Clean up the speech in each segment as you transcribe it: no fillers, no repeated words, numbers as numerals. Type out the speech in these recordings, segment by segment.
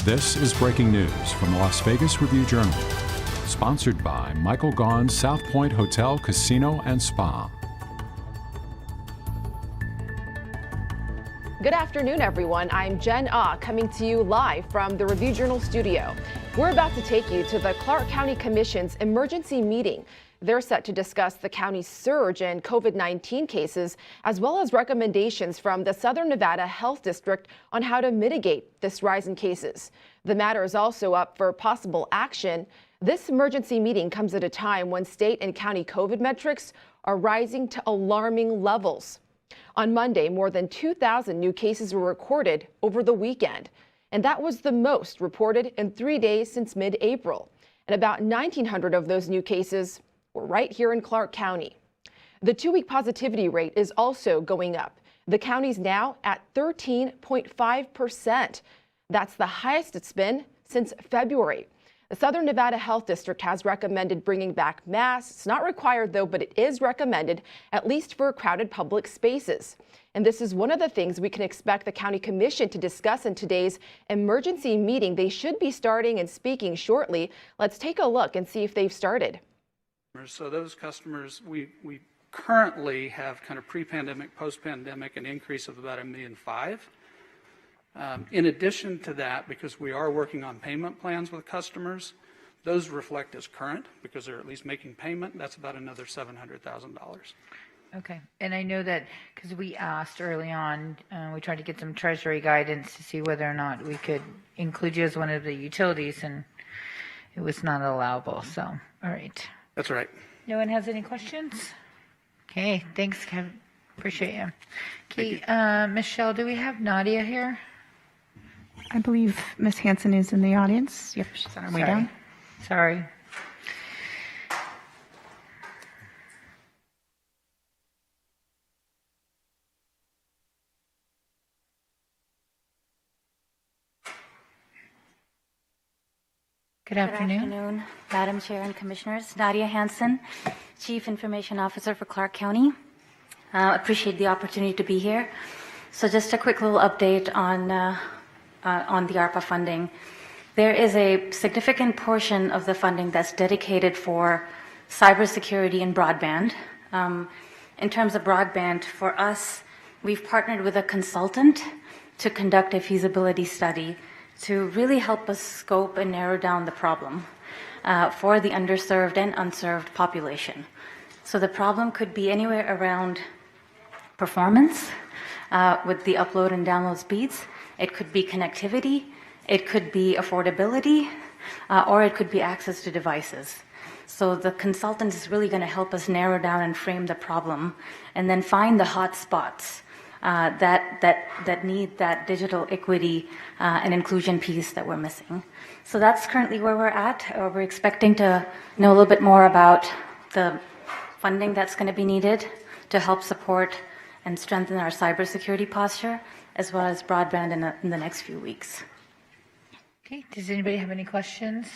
This is breaking news from the Las Vegas Review-Journal, sponsored by Michael Gaughan's South Point Hotel, Casino, and Spa. Good afternoon, everyone. I'm Jen Ah, coming to you live from the Review-Journal studio. We're about to take you to the Clark County Commission's emergency meeting. They're set to discuss the county's surge in COVID-19 cases, as well as recommendations from the Southern Nevada Health District on how to mitigate this rise in cases. The matter is also up for possible action. This emergency meeting comes at a time when state and county COVID metrics are rising to alarming levels. On Monday, more than 2,000 new cases were recorded over the weekend, and that was the most reported in 3 days since mid-April. And about 1,900 of those new cases were right here in Clark County. The 2-week positivity rate is also going up. The county's now at 13.5%. That's the highest it's been since February. The Southern Nevada Health District has recommended bringing back masks. It's not required, though, but it is recommended, at least for crowded public spaces. And this is one of the things we can expect the County Commission to discuss in today's emergency meeting. They should be starting and speaking shortly. Let's take a look and see if they've started. So those customers, we currently have kind of pre-pandemic, post-pandemic, an increase of about 1.5 million. In addition to that, because we are working on payment plans with customers, those reflect as current because they're at least making payment. That's about another $700,000. Okay, and I know that because we asked early on, we tried to get some Treasury guidance to see whether or not we could include you as one of the utilities, and it was not allowable. So, all right. That's right. No one has any questions? Okay, thanks, Kevin. Appreciate you. Okay, Michelle, do we have Nadia here? I believe Ms. Hansen is in the audience. Yep, she's on her way down. Sorry. Good afternoon, Madam Chair and Commissioners. Nadia Hansen, Chief Information Officer for Clark County. Appreciate the opportunity to be here. So just a quick little update on the ARPA funding. There is a significant portion of the funding that's dedicated for cybersecurity and broadband. In terms of broadband, for us, we've partnered with a consultant to conduct a feasibility study to really help us scope and narrow down the problem for the underserved and unserved population. So the problem could be anywhere around performance with the upload and download speeds. It could be connectivity, it could be affordability, or it could be access to devices. So the consultant is really going to help us narrow down and frame the problem and then find the hot spots that need that digital equity and inclusion piece that we're missing. So that's currently where we're at. We're expecting to know a little bit more about the funding that's going to be needed to help support and strengthen our cybersecurity posture, as well as broadband in the next few weeks. Okay, does anybody have any questions?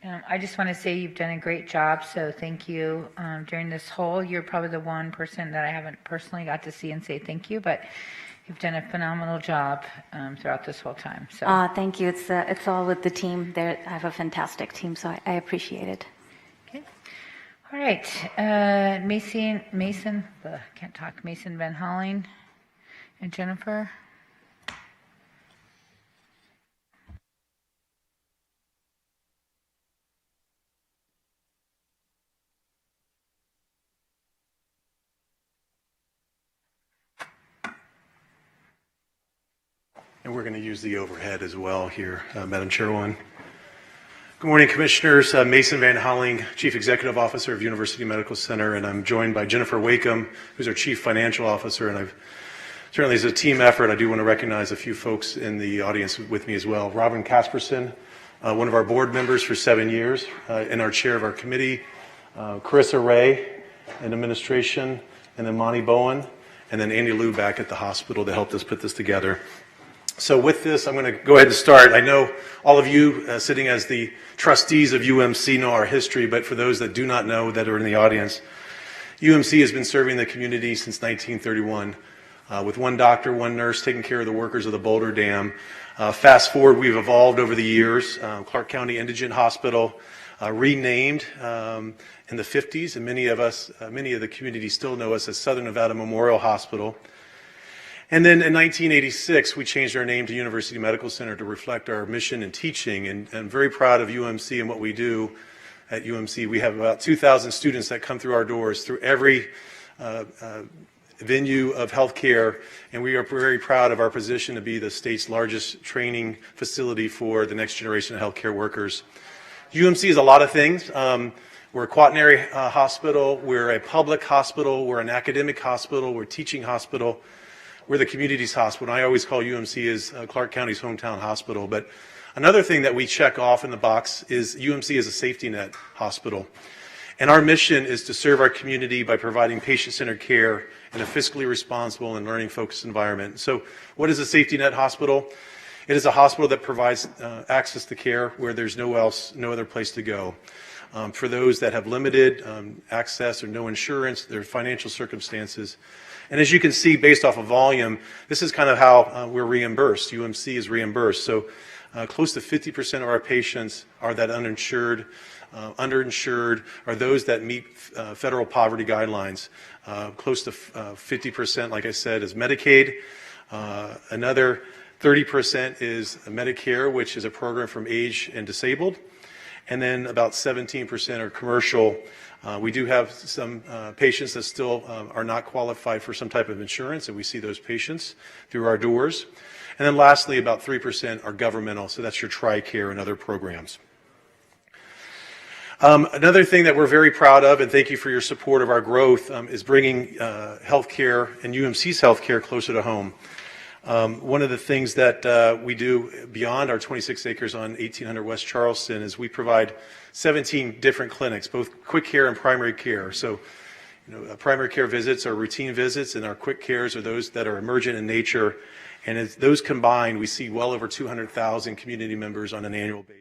I just want to say you've done a great job, so thank you. During this whole, you're probably the one person that I haven't personally got to see and say thank you, but you've done a phenomenal job throughout this whole time. So thank you. It's all with the team. I have a fantastic team, so I appreciate it. Okay. All right. Mason Van Holling and Jennifer. And we're going to use the overhead as well here, Madam Chairwoman. Good morning, Commissioners. Mason Van Holling, Chief Executive Officer of University Medical Center, and I'm joined by Jennifer Wakeham, who's our Chief Financial Officer. And certainly as a team effort, I do want to recognize a few folks in the audience with me as well. Robin Casperson, one of our board members for 7 years, and our chair of our committee. Carissa Ray in administration, and then Monty Bowen, and then Andy Liu back at the hospital to help us put this together. So with this, I'm going to go ahead and start. I know all of you sitting as the trustees of UMC know our history, but for those that do not know that are in the audience, UMC has been serving the community since 1931. with one doctor, one nurse taking care of the workers of the Boulder Dam. Fast forward, we've evolved over the years. Clark County Indigent Hospital, renamed in the 50s, and many of the community still know us as Southern Nevada Memorial Hospital. And then in 1986, we changed our name to University Medical Center to reflect our mission and teaching, and I'm very proud of UMC and what we do at UMC. We have about 2,000 students that come through our doors through every venue of healthcare, and we are very proud of our position to be the state's largest training facility for the next generation of healthcare workers. UMC is a lot of things. We're a quaternary hospital, we're a public hospital, we're an academic hospital, we're a teaching hospital, we're the community's hospital. I always call UMC as Clark County's hometown hospital. But another thing that we check off in the box is UMC is a safety net hospital. And our mission is to serve our community by providing patient-centered care in a fiscally responsible and learning-focused environment. So what is a safety net hospital? It is a hospital that provides access to care where there's no other place to go. For those that have limited access or no insurance, their financial circumstances. And as you can see, based off of volume, this is kind of how we're reimbursed. UMC is reimbursed. So close to 50% of our patients are that uninsured. Underinsured are those that meet federal poverty guidelines. Close to 50%, like I said, is Medicaid. Another 30% is Medicare, which is a program from age and disabled. And then about 17% are commercial. We do have some patients that still are not qualified for some type of insurance, and we see those patients through our doors. And then lastly, about 3% are governmental, so that's your TRICARE and other programs. Another thing that we're very proud of, and thank you for your support of our growth, is bringing healthcare and UMC's healthcare closer to home. One of the things that we do beyond our 26 acres on 1800 West Charleston is we provide 17 different clinics, both quick care and primary care. So, primary care visits are routine visits, and our quick cares are those that are emergent in nature. And as those combined, we see well over 200,000 community members on an annual basis.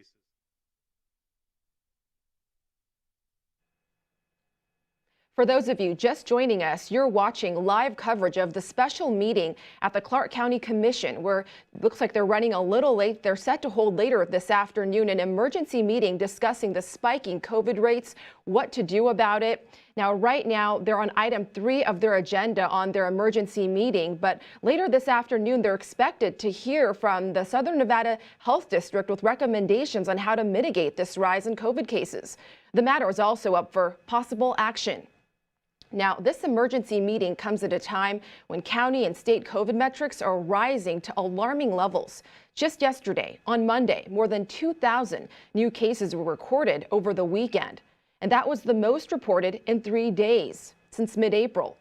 For those of you just joining us, you're watching live coverage of the special meeting at the Clark County Commission, where it looks like they're running a little late. They're set to hold later this afternoon an emergency meeting discussing the spiking COVID rates, what to do about it. Now, right now, they're on item 3 of their agenda on their emergency meeting, but later this afternoon, they're expected to hear from the Southern Nevada Health District with recommendations on how to mitigate this rise in COVID cases. The matter is also up for possible action. Now, this emergency meeting comes at a time when county and state COVID metrics are rising to alarming levels. Just yesterday, on Monday, more than 2,000 new cases were recorded over the weekend, and that was the most reported in 3 days since mid-April.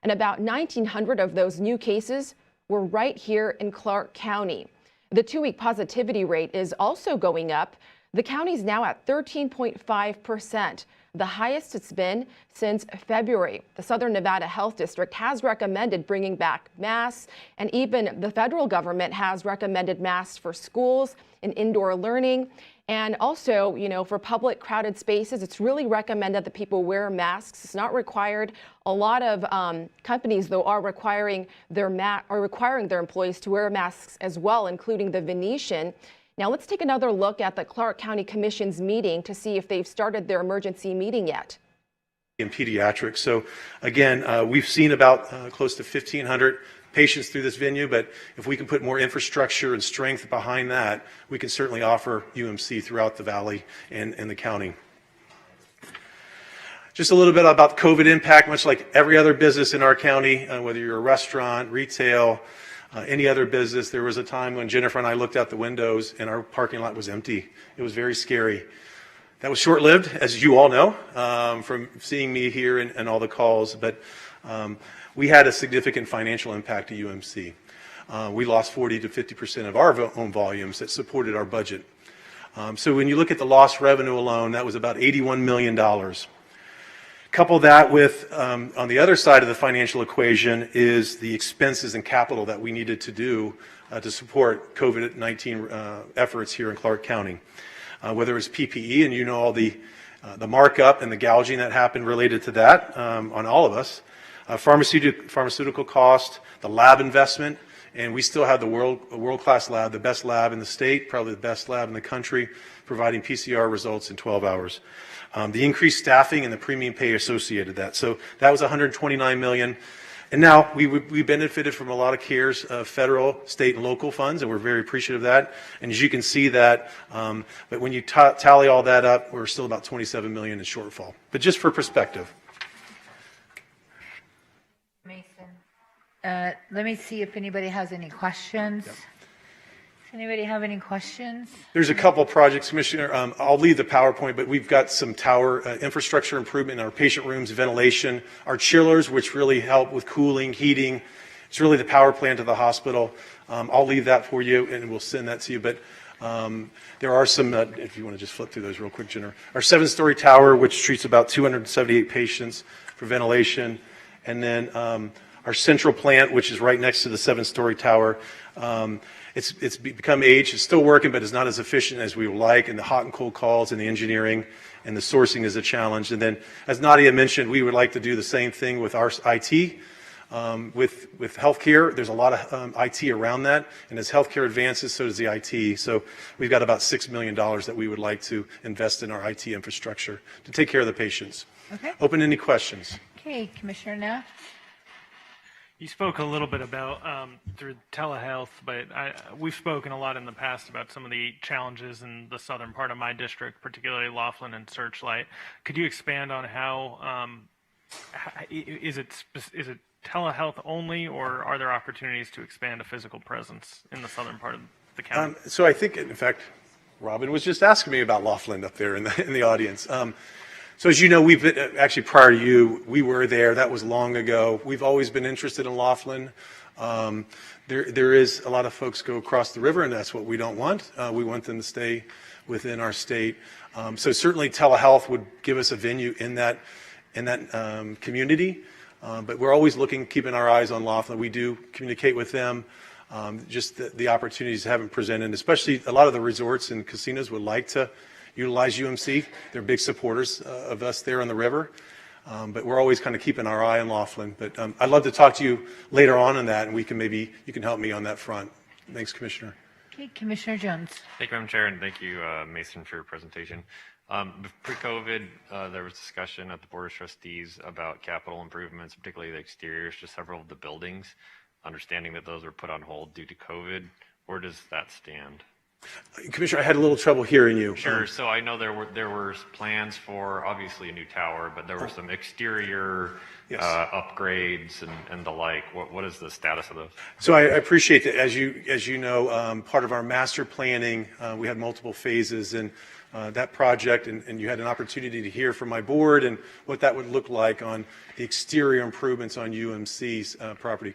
And about 1,900 of those new cases were right here in Clark County. The 2-week positivity rate is also going up. The county's now at 13.5%. The highest it's been since February. The Southern Nevada Health District has recommended bringing back masks, and even the federal government has recommended masks for schools and indoor learning. And also, for public crowded spaces, it's really recommended that people wear masks. It's not required. A lot of companies, though, are requiring their employees to wear masks as well, including the Venetian. Now let's take another look at the Clark County Commission's meeting to see if they've started their emergency meeting yet. In pediatrics. So again, we've seen about close to 1,500 patients through this venue, but if we can put more infrastructure and strength behind that, we can certainly offer UMC throughout the valley and the county. Just a little bit about COVID impact, much like every other business in our county, whether you're a restaurant, retail, any other business. There was a time when Jennifer and I looked out the windows and our parking lot was empty. It was very scary. That was short-lived, as you all know, from seeing me here and all the calls, but we had a significant financial impact to UMC. We lost 40 to 50% of our own volumes that supported our budget. So when you look at the lost revenue alone, that was about $81 million. Couple that with, on the other side of the financial equation, is the expenses and capital that we needed to do to support COVID-19 efforts here in Clark County. Whether it's PPE, and all the markup and the gouging that happened related to that on all of us, Pharmaceutical cost, the lab investment, and we still have a world-class lab, the best lab in the state, probably the best lab in the country, providing PCR results in 12 hours. The increased staffing and the premium pay associated with that. So that was $129 million. And now we benefited from a lot of CARES federal, state, and local funds, and we're very appreciative of that. And as you can see that, but when you tally all that up, we're still about $27 million in shortfall. But just for perspective. Mason, let me see if anybody has any questions. Yep. Does anybody have any questions? There's a couple projects, Commissioner. I'll leave the PowerPoint, but we've got some tower infrastructure improvement in our patient rooms, ventilation, our chillers, which really help with cooling, heating. It's really the power plant of the hospital. I'll leave that for you, and we'll send that to you. But there are some, if you want to just flip through those real quick, Jenner. Our 7-story tower, which treats about 278 patients for ventilation. And then our central plant, which is right next to the 7-story tower. It's become aged. It's still working, but it's not as efficient as we would like. And the hot and cold calls and the engineering and the sourcing is a challenge. And then, as Nadia mentioned, we would like to do the same thing with our IT. With healthcare, there's a lot of IT around that. And as healthcare advances, so does the IT. So we've got about $6 million that we would like to invest in our IT infrastructure to take care of the patients. Okay. Open any questions. Okay, Commissioner Neff. You spoke a little bit about through telehealth, but we've spoken a lot in the past about some of the challenges in the southern part of my district, particularly Laughlin and Searchlight. Could you expand on how is it telehealth only, or are there opportunities to expand a physical presence in the southern part of the county? So I think, in fact, Robin was just asking me about Laughlin up there in the audience. So as you know, we've been, actually prior to you, we were there. That was long ago. We've always been interested in Laughlin. There is a lot of folks go across the river, and that's what we don't want. We want them to stay within our state. So certainly telehealth would give us a venue in that community. But we're always keeping our eyes on Laughlin. We do communicate with them. Just the opportunities haven't presented, especially a lot of the resorts and casinos would like to utilize UMC. They're big supporters of us there on the river. But we're always kind of keeping our eye on Laughlin. But I'd love to talk to you later on that, and you can help me on that front. Thanks, Commissioner. Okay, Commissioner Jones. Thank you, Madam Chair, and thank you, Mason, for your presentation. Pre-COVID, there was discussion at the Board of Trustees about capital improvements, particularly the exteriors to several of the buildings, understanding that those were put on hold due to COVID. Where does that stand? Commissioner, I had a little trouble hearing you. Sure. So I know there were plans for obviously a new tower, but there were some exterior upgrades and the like. What is the status of those? So I appreciate that. As you know, part of our master planning, we had multiple phases, and that project, and you had an opportunity to hear from my board and what that would look like on the exterior improvements on UMC's property.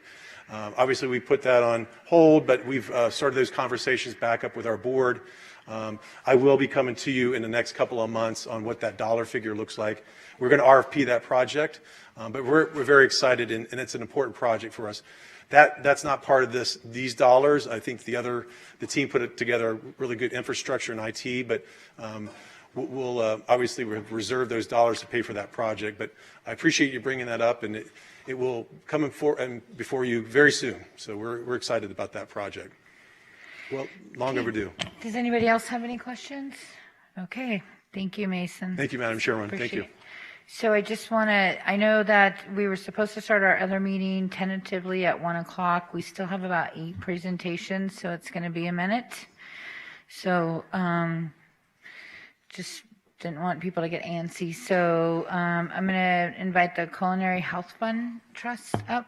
Obviously, we put that on hold, but we've started those conversations back up with our board. I will be coming to you in the next couple of months on what that dollar figure looks like. We're going to RFP that project, but we're very excited, and it's an important project for us. That's not part of these dollars. I think the team put together really good infrastructure and IT, but we'll obviously reserve those dollars to pay for that project. But I appreciate you bringing that up, and it will come before you very soon. So we're excited about that project. Well, long overdue. Does anybody else have any questions? Okay. Thank you, Mason. Thank you, Madam Chairman. Thank you. So I know that we were supposed to start our other meeting tentatively at 1 o'clock. We still have about 8 presentations, so it's going to be a minute. So just didn't want people to get antsy. So I'm going to invite the Culinary Health Fund Trust up.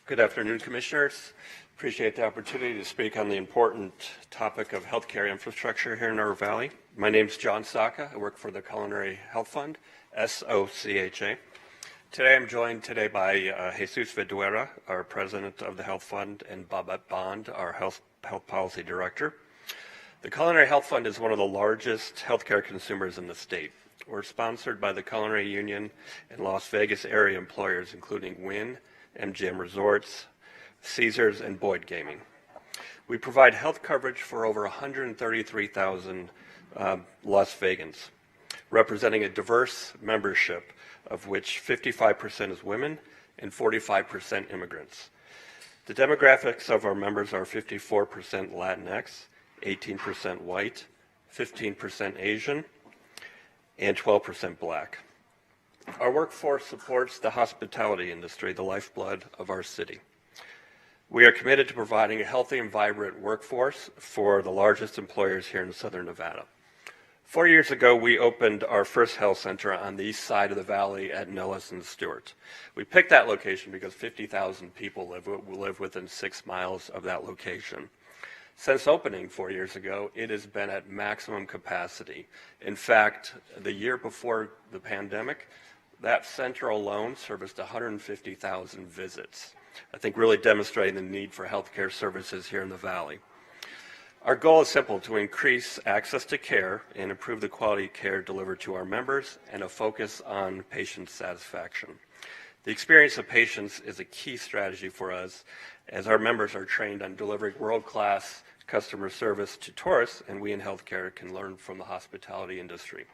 Good afternoon, Commissioners. Appreciate the opportunity to speak on the important topic of healthcare infrastructure here in our valley. My name is John Saka. I work for the Culinary Health Fund, SOCHA. Today I'm joined by Jesus Viduera, our president of the Health Fund, and Babette Bond, our health policy director. The Culinary Health Fund is one of the largest healthcare consumers in the state. We're sponsored by the Culinary Union and Las Vegas area employers, including Wynn, MGM Resorts, Caesars, and Boyd Gaming. We provide health coverage for over 133,000 Las Vegans, representing a diverse membership of which 55% is women and 45% immigrants. The demographics of our members are 54% Latinx, 18% white, 15% Asian, and 12% Black. Our workforce supports the hospitality industry, the lifeblood of our city. We are committed to providing a healthy and vibrant workforce for the largest employers here in Southern Nevada. 4 years ago, we opened our first health center on the east side of the valley at Nellis and Stewart. We picked that location because 50,000 people live within 6 miles of that location. Since opening 4 years ago, it has been at maximum capacity. In fact, the year before the pandemic, that center alone serviced 150,000 visits. I think really demonstrating the need for healthcare services here in the valley. Our goal is simple: to increase access to care and improve the quality of care delivered to our members, and a focus on patient satisfaction. The experience of patients is a key strategy for us, as our members are trained on delivering world-class customer service to tourists, and we in healthcare can learn from the hospitality industry.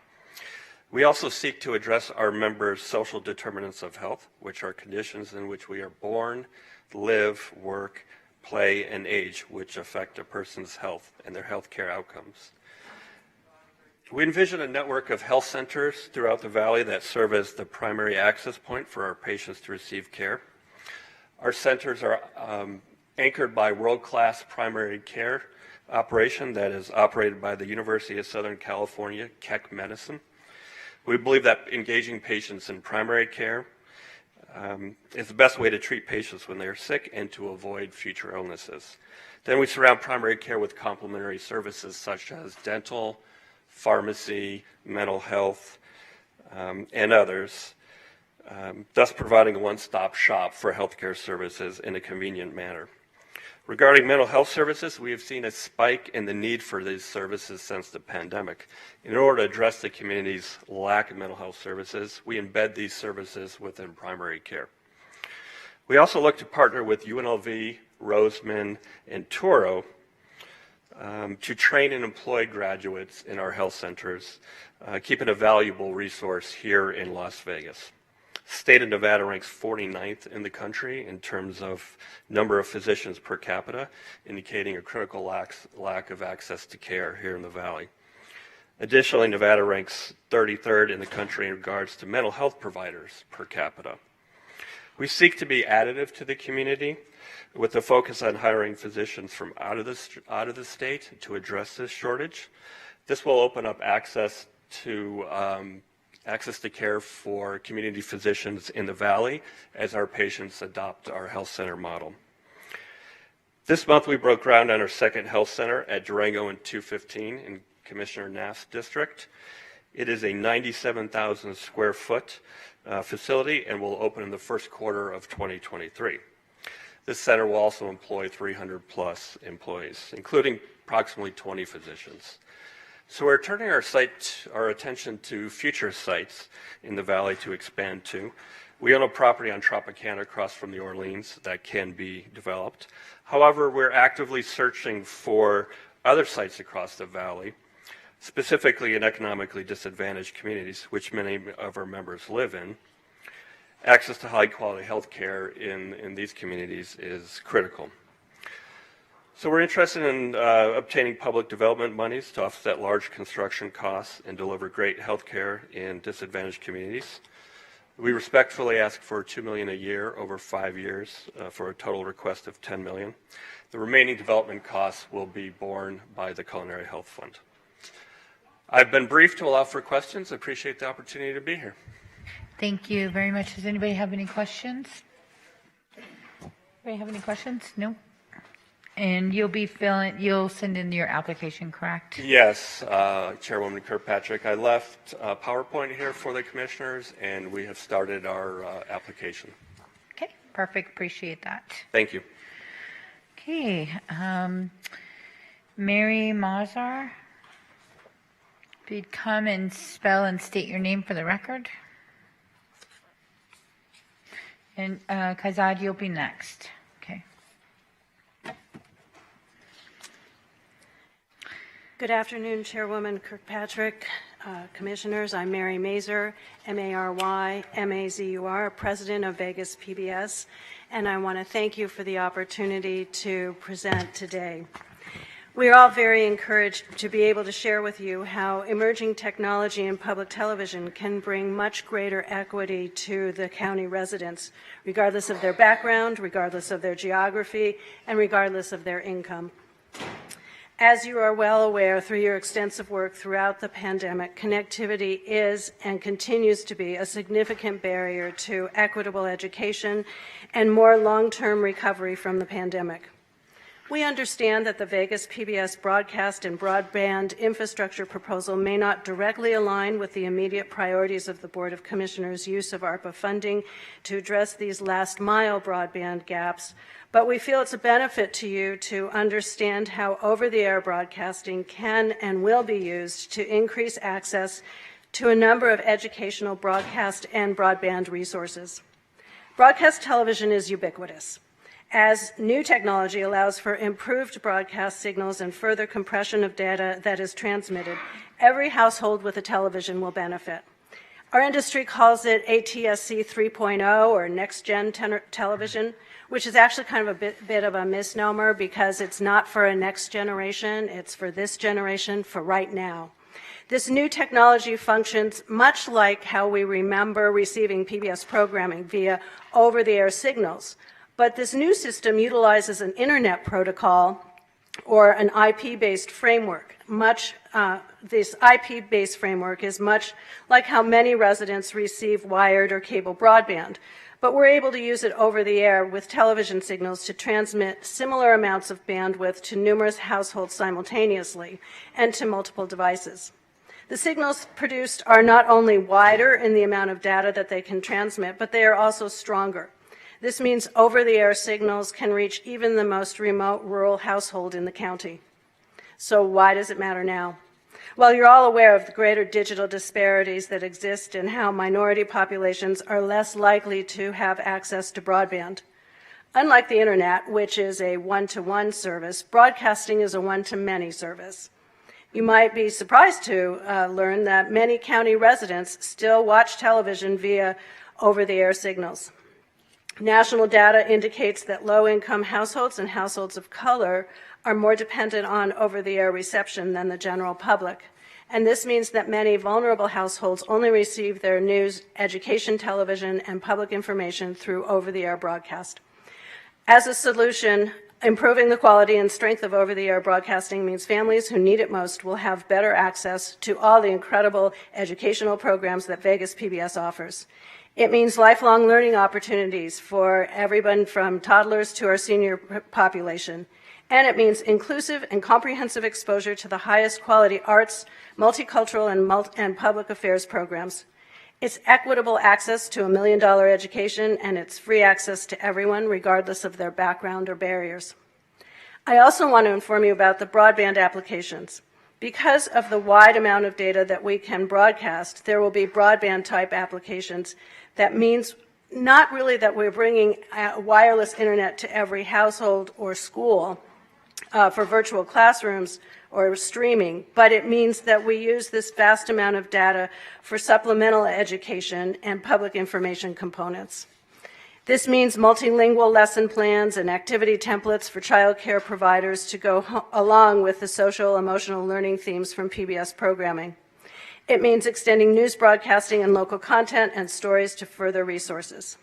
We also seek to address our members' social determinants of health, which are conditions in which we are born, live, work, play, and age, which affect a person's health and their healthcare outcomes. We envision a network of health centers throughout the valley that serve as the primary access point for our patients to receive care. Our centers are anchored by world-class primary care operation that is operated by the University of Southern California, Keck Medicine. We believe that engaging patients in primary care is the best way to treat patients when they are sick and to avoid future illnesses. Then we surround primary care with complementary services such as dental, pharmacy, mental health, and others, thus providing a one-stop shop for healthcare services in a convenient manner. Regarding mental health services, we have seen a spike in the need for these services since the pandemic. In order to address the community's lack of mental health services, we embed these services within primary care. We also look to partner with UNLV, Roseman, and Toro to train and employ graduates in our health centers, keeping a valuable resource here in Las Vegas. State of Nevada ranks 49th in the country in terms of number of physicians per capita, indicating a critical lack of access to care here in the valley. Additionally, Nevada ranks 33rd in the country in regards to mental health providers per capita. We seek to be additive to the community with a focus on hiring physicians from out of the state to address this shortage. This will open up access to care for community physicians in the valley as our patients adopt our health center model. This month we broke ground on our second health center at Durango and 215 in Commissioner Naft's district. It is a 97,000 square foot facility and will open in the first quarter of 2023. This center will also employ 300 plus employees, including approximately 20 physicians. So we're turning our attention to future sites in the valley to expand to. We own a property on Tropicana across from the Orleans that can be developed. However, we're actively searching for other sites across the valley, specifically in economically disadvantaged communities, which many of our members live in. Access to high quality health care in these communities is critical. So we're interested in obtaining public development monies to offset large construction costs and deliver great health care in disadvantaged communities. We respectfully ask for $2 million a year over 5 years for a total request of $10 million. The remaining development costs will be borne by the Culinary Health Fund. I've been briefed to allow for questions. I appreciate the opportunity to be here. Thank you very much. Does anybody have any questions? Anybody have any questions? No? And you'll send in your application, correct? Yes, Chairwoman Kirkpatrick. I left PowerPoint here for the commissioners, and we have started our application. Okay, perfect. Appreciate that. Thank you. Okay, Mary Mazar, if you'd come and spell and state your name for the record. And Kazad, you'll be next. Okay. Good afternoon, Chairwoman Kirkpatrick, Commissioners. I'm Mary Mazur, M-A-R-Y, M-A-Z-U-R, President of Vegas PBS, and I want to thank you for the opportunity to present today. We are all very encouraged to be able to share with you how emerging technology in public television can bring much greater equity to the county residents, regardless of their background, regardless of their geography, and regardless of their income. As you are well aware through your extensive work throughout the pandemic, connectivity is and continues to be a significant barrier to equitable education and more long-term recovery from the pandemic. We understand that the Vegas PBS broadcast and broadband infrastructure proposal may not directly align with the immediate priorities of the Board of Commissioners' use of ARPA funding to address these last-mile broadband gaps, but we feel it's a benefit to you to understand how over-the-air broadcasting can and will be used to increase access to a number of educational broadcast and broadband resources. Broadcast television is ubiquitous. As new technology allows for improved broadcast signals and further compression of data that is transmitted, every household with a television will benefit. Our industry calls it ATSC 3.0 or next-gen television, which is actually kind of a bit of a misnomer because it's not for a next generation, it's for this generation, for right now. This new technology functions much like how we remember receiving PBS programming via over-the-air signals. But this new system utilizes an internet protocol or an IP-based framework. This IP-based framework is much like how many residents receive wired or cable broadband, but we're able to use it over the air with television signals to transmit similar amounts of bandwidth to numerous households simultaneously and to multiple devices. The signals produced are not only wider in the amount of data that they can transmit, but they are also stronger. This means over-the-air signals can reach even the most remote rural household in the county. So why does it matter now? Well, you're all aware of the greater digital disparities that exist and how minority populations are less likely to have access to broadband. Unlike the internet, which is a one-to-one service, broadcasting is a one-to-many service. You might be surprised to learn that many county residents still watch television via over-the-air signals. National data indicates that low-income households and households of color are more dependent on over-the-air reception than the general public. And this means that many vulnerable households only receive their news, education, television, and public information through over-the-air broadcast. As a solution, improving the quality and strength of over-the-air broadcasting means families who need it most will have better access to all the incredible educational programs that Vegas PBS offers. It means lifelong learning opportunities for everyone from toddlers to our senior population. And it means inclusive and comprehensive exposure to the highest quality arts, multicultural, and public affairs programs. It's equitable access to $1 million education, and it's free access to everyone, regardless of their background or barriers. I also want to inform you about the broadband applications. Because of the wide amount of data that we can broadcast, there will be broadband-type applications. That means not really that we're bringing wireless internet to every household or school for virtual classrooms or streaming, but it means that we use this vast amount of data for supplemental education and public information components. This means multilingual lesson plans and activity templates for child care providers to go along with the social emotional learning themes from PBS programming. It means extending news broadcasting and local content and stories to further resources.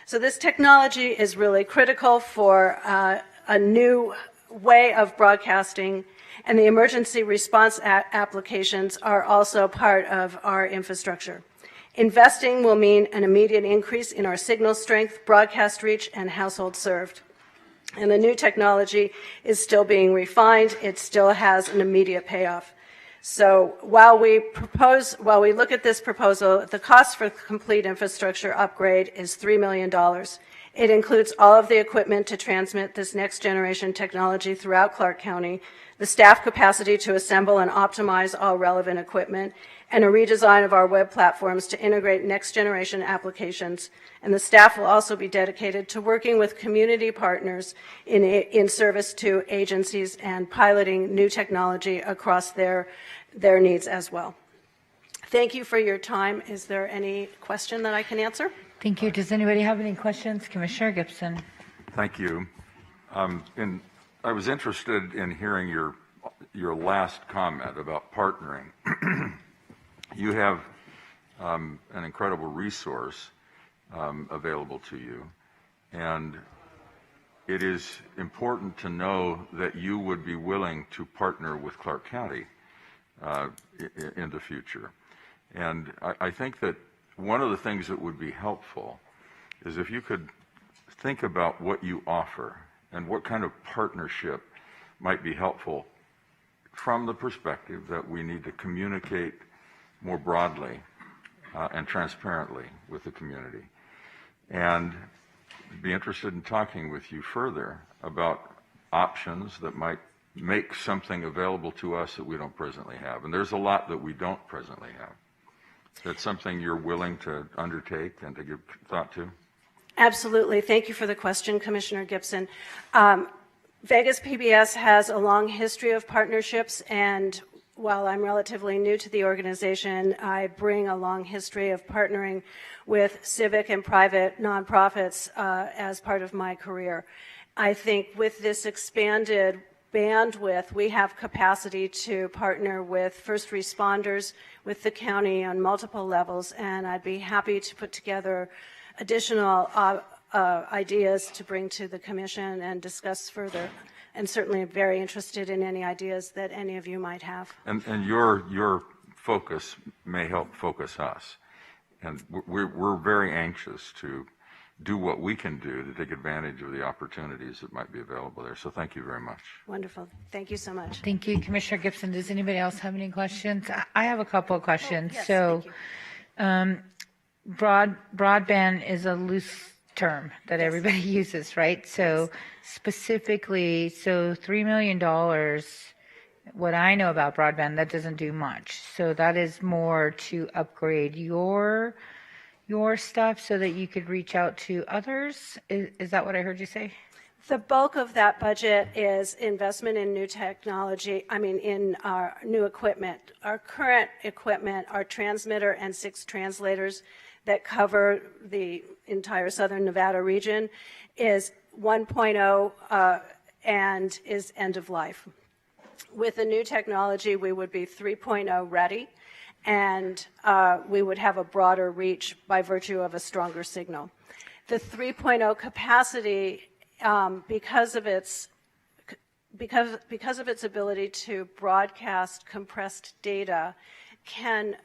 So this technology is really critical for a new way of broadcasting, and the emergency response applications are also part of our infrastructure. Investing will mean an immediate increase in our signal strength, broadcast reach, and households served. And the new technology is still being refined. It still has an immediate payoff. So while we look at this proposal, the cost for complete infrastructure upgrade is $3 million. It includes all of the equipment to transmit this next generation technology throughout Clark County, the staff capacity to assemble and optimize all relevant equipment, and a redesign of our web platforms to integrate next generation applications. And the staff will also be dedicated to working with community partners in service to agencies and piloting new technology across their needs as well. Thank you for your time. Is there any question that I can answer? Thank you. Does anybody have any questions? Commissioner Gibson. Thank you. And I was interested in hearing your last comment about partnering. You have an incredible resource available to you, and it is important to know that you would be willing to partner with Clark County in the future. And I think that one of the things that would be helpful is if you could think about what you offer and what kind of partnership might be helpful from the perspective that we need to communicate more broadly and transparently with the community. And be interested in talking with you further about options that might make something available to us that we don't presently have. And there's a lot that we don't presently have. That's something you're willing to undertake and to give thought to? Absolutely. Thank you for the question, Commissioner Gibson. Vegas PBS has a long history of partnerships, and while I'm relatively new to the organization, I bring a long history of partnering with civic and private nonprofits as part of my career. I think with this expanded bandwidth, we have capacity to partner with first responders, with the county on multiple levels, and I'd be happy to put together additional ideas to bring to the commission and discuss further. And certainly very interested in any ideas that any of you might have. And your focus may help focus us. And we're very anxious to do what we can do to take advantage of the opportunities that might be available there. So thank you very much. Wonderful. Thank you so much. Thank you, Commissioner Gibson. Does anybody else have any questions? I have a couple of questions. Yes, so thank you. Broadband is a loose term that everybody uses, right? So specifically, so $3 million, what I know about broadband, that doesn't do much. So that is more to upgrade your stuff so that you could reach out to others. Is that what I heard you say? The bulk of that budget is investment in new technology, in our new equipment. Our current equipment, our transmitter and 6 translators that cover the entire southern Nevada region, is 1.0 and is end of life. With the new technology, we would be 3.0 ready, and we would have a broader reach by virtue of a stronger signal. The 3.0 capacity, because of its ability to broadcast compressed data, can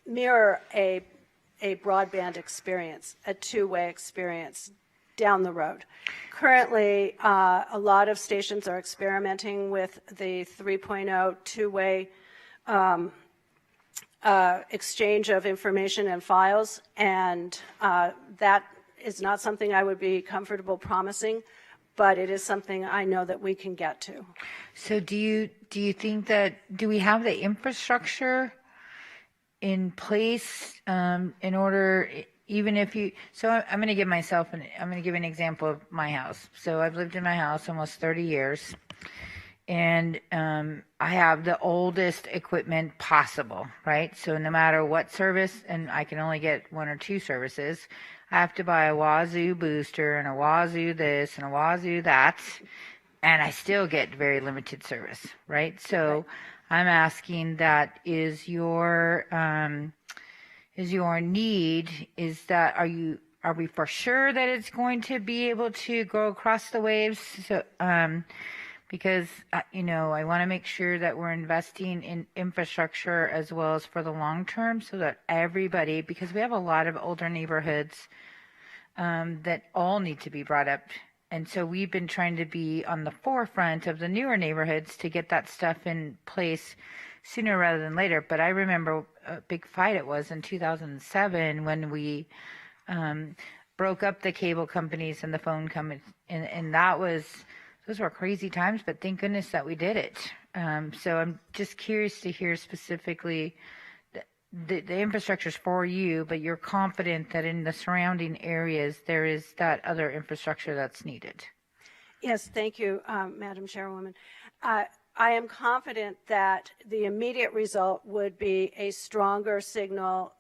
mirror a broadband experience, a two-way experience down the road. Currently, a lot of stations are experimenting with the 3.0 two-way exchange of information and files, and that is not something I would be comfortable promising, but it is something I know that we can get to. So do you think that, do we have the infrastructure in place in order, even if you, so I'm going to give an example of my house. So I've lived in my house almost 30 years, and I have the oldest equipment possible, right? So no matter what service, and I can only get 1 or 2 services, I have to buy a Wazoo booster and a Wazoo this and a Wazoo that, and I still get very limited service, right? So I'm asking that is your need, is that, are we for sure that it's going to be able to go across the waves? So, because, I want to make sure that we're investing in infrastructure as well as for the long term so that everybody, because we have a lot of older neighborhoods that all need to be brought up. And so we've been trying to be on the forefront of the newer neighborhoods to get that stuff in place sooner rather than later. But I remember a big fight it was in 2007 when we broke up the cable companies and the phone companies. And those were crazy times, but thank goodness that we did it. So I'm just curious to hear specifically the infrastructure's for you, but you're confident that in the surrounding areas there is that other infrastructure that's needed. Yes, thank you, Madam Chairwoman. I am confident that the immediate result would be a stronger signal.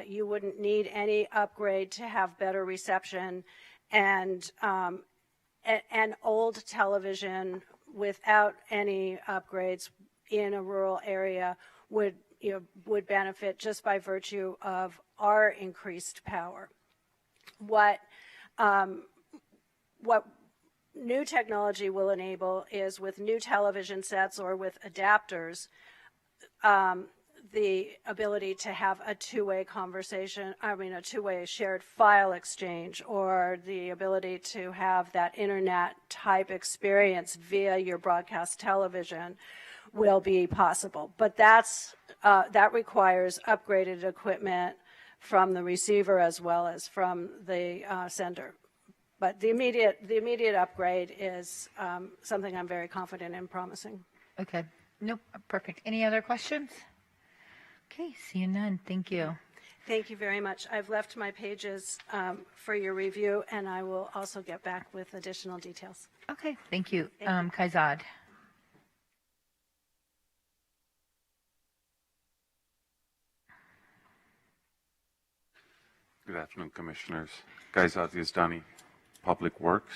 You wouldn't need any upgrade to have better reception, and an old television without any upgrades in a rural area would benefit just by virtue of our increased power. What new technology will enable is, with new television sets or with adapters, the ability to have a two-way conversation, a two-way shared file exchange, or the ability to have that internet type experience via your broadcast television will be possible. But that requires upgraded equipment from the receiver as well as from the sender. But the immediate upgrade is something I'm very confident in promising. Okay. Nope. Perfect. Any other questions? Okay. Seeing none. Thank you. Thank you very much. I've left my pages for your review, and I will also get back with additional details. Okay. Thank you. Kaizad. Good afternoon, Commissioners. Kaizad Yazdani, Public Works.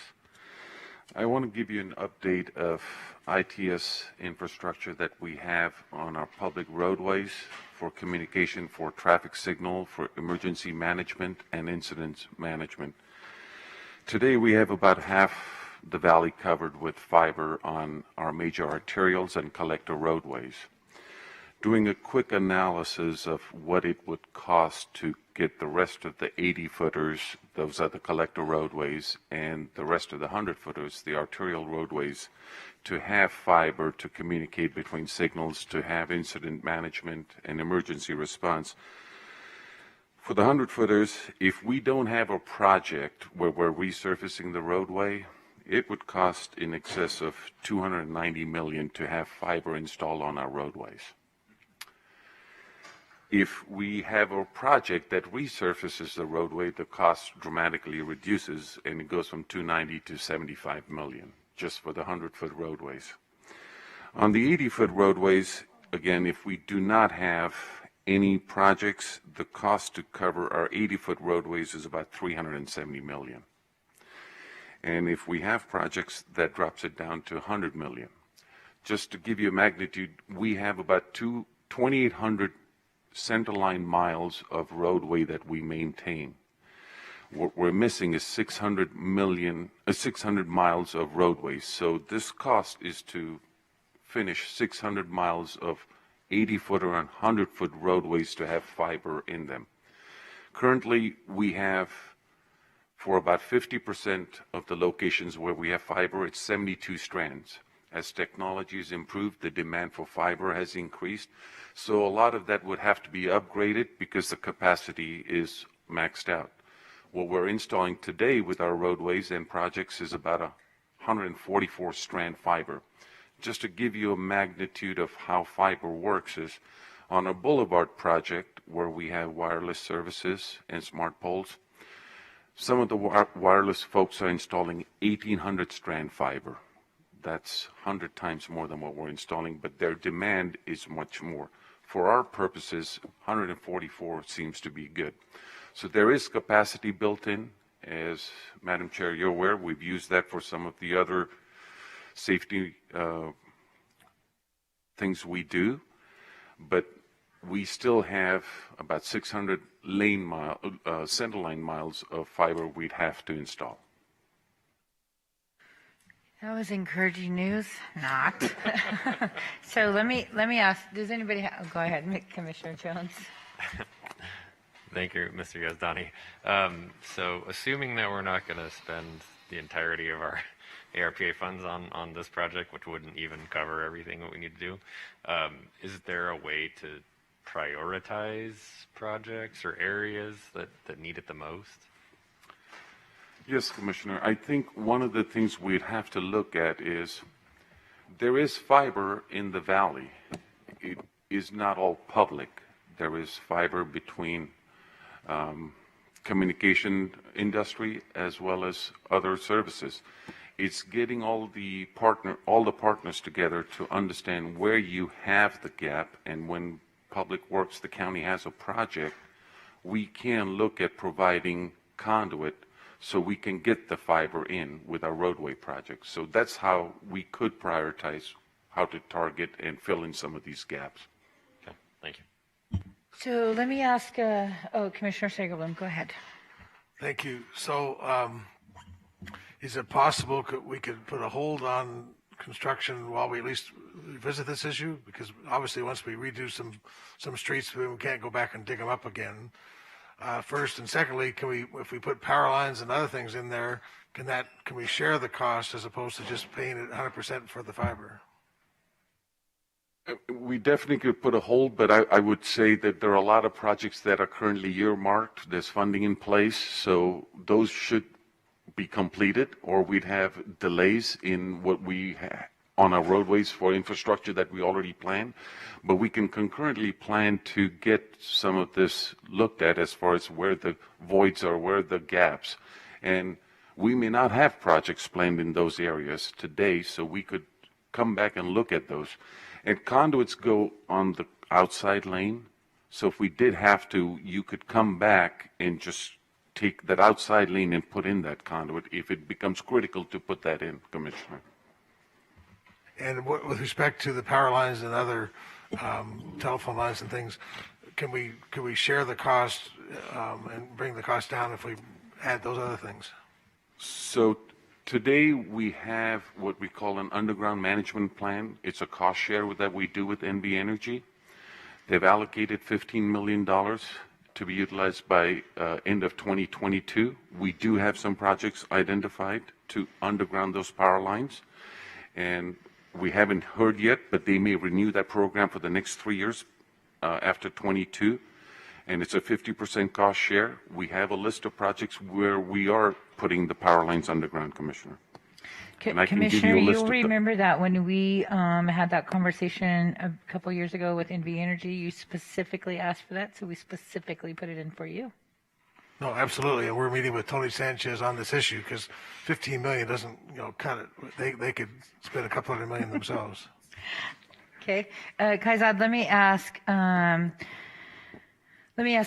I want to give you an update of ITS infrastructure that we have on our public roadways for communication, for traffic signal, for emergency management, and incident management. Today, we have about half the valley covered with fiber on our major arterials and collector roadways. Doing a quick analysis of what it would cost to get the rest of the 80-footers, those are the collector roadways, and the rest of the 100-footers, the arterial roadways, to have fiber to communicate between signals, to have incident management and emergency response. For the 100-footers, if we don't have a project where we're resurfacing the roadway, it would cost in excess of $290 million to have fiber installed on our roadways. If we have a project that resurfaces the roadway, the cost dramatically reduces, and it goes from $290 to $75 million just for the 100-foot roadways. On the 80-foot roadways, again, if we do not have any projects, the cost to cover our 80-foot roadways is about $370 million. And if we have projects, that drops it down to $100 million. Just to give you a magnitude, we have about 2,800 centerline miles of roadway that we maintain. What we're missing is 600 miles of roadways. So this cost is to finish 600 miles of 80-footer and 100-foot roadways to have fiber in them. Currently, we have, for about 50% of the locations where we have fiber, it's 72 strands. As technology has improved, the demand for fiber has increased. So a lot of that would have to be upgraded because the capacity is maxed out. What we're installing today with our roadways and projects is about 144 strand fiber. Just to give you a magnitude of how fiber works is, on a boulevard project where we have wireless services and smart poles, some of the wireless folks are installing 1,800 strand fiber. That's 100 times more than what we're installing, but their demand is much more. For our purposes, 144 seems to be good. So there is capacity built in. As Madam Chair, you're aware, we've used that for some of the other safety things we do, but we still have about 600 centerline miles of fiber we'd have to install. That was encouraging news. Not. So let me ask. Does anybody go ahead, Commissioner Jones? Thank you, Mr. Yazdani. So assuming that we're not going to spend the entirety of our ARPA funds on this project, which wouldn't even cover everything that we need to do, is there a way to prioritize projects or areas that need it the most? Yes, Commissioner. I think one of the things we'd have to look at is there is fiber in the valley. It is not all public. There is fiber between communication industry as well as other services. It's getting all the partners together to understand where you have the gap, and when Public Works, the county has a project, we can look at providing conduit so we can get the fiber in with our roadway projects. So that's how we could prioritize how to target and fill in some of these gaps. Okay, thank you. So let me ask, Commissioner Sagerblum, go ahead. Thank you. So is it possible we could put a hold on construction while we at least revisit this issue? Because obviously once we redo some streets, we can't go back and dig them up again. First, and secondly, if we put power lines and other things in there, can we share the cost as opposed to just paying it 100% for the fiber? We definitely could put a hold, but I would say that there are a lot of projects that are currently earmarked. There's funding in place, so those should be completed, or we'd have delays in what we on our roadways for infrastructure that we already planned. But we can concurrently plan to get some of this looked at as far as where the voids are, where the gaps. And we may not have projects planned in those areas today, so we could come back and look at those. And conduits go on the outside lane, so if we did have to, you could come back and just take that outside lane and put in that conduit if it becomes critical to put that in, Commissioner. And with respect to the power lines and other telephone lines and things, can we share the cost and bring the cost down if we add those other things? So today we have what we call an underground management plan. It's a cost share that we do with NB Energy. They've allocated $15 million to be utilized by end of 2022. We do have some projects identified to underground those power lines, and we haven't heard yet, but they may renew that program for the next 3 years after 22, and it's a 50% cost share. We have a list of projects where we are putting the power lines underground, Commissioner. Commissioner, you'll remember that when we had that conversation a couple years ago with NV Energy, you specifically asked for that, so we specifically put it in for you. No, absolutely, and we're meeting with Tony Sanchez on this issue because $15 million doesn't, cut it. They could spend a couple $100 million themselves. Okay, Kaizad, let me ask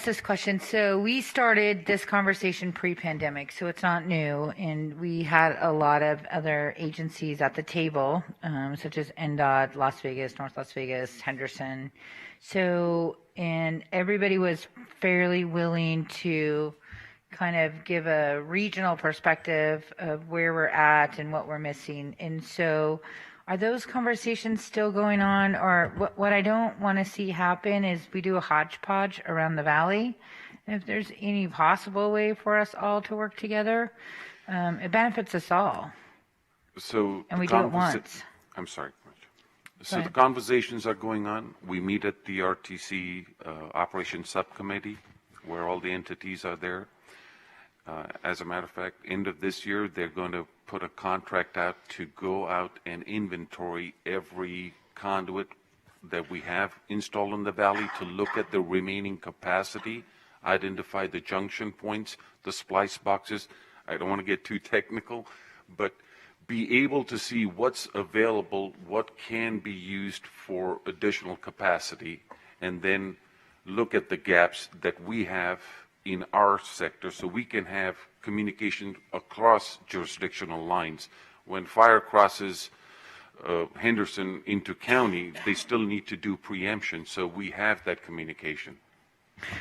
this question. So we started this conversation pre-pandemic, so it's not new, and we had a lot of other agencies at the table, such as NDOT, Las Vegas, North Las Vegas, Henderson. So, and everybody was fairly willing to kind of give a regional perspective of where we're at and what we're missing. And so are those conversations still going on? Or what I don't want to see happen is we do a hodgepodge around the valley. And if there's any possible way for us all to work together, it benefits us all. So and we do it once. I'm sorry. So the conversations are going on. We meet at the RTC Operations Subcommittee where all the entities are there. As a matter of fact, end of this year, they're going to put a contract out to go out and inventory every conduit that we have installed in the valley to look at the remaining capacity, identify the junction points, the splice boxes. I don't want to get too technical, but be able to see what's available, what can be used for additional capacity, and then look at the gaps that we have in our sector so we can have communication across jurisdictional lines. When fire crosses Henderson into county, they still need to do preemption, so we have that communication.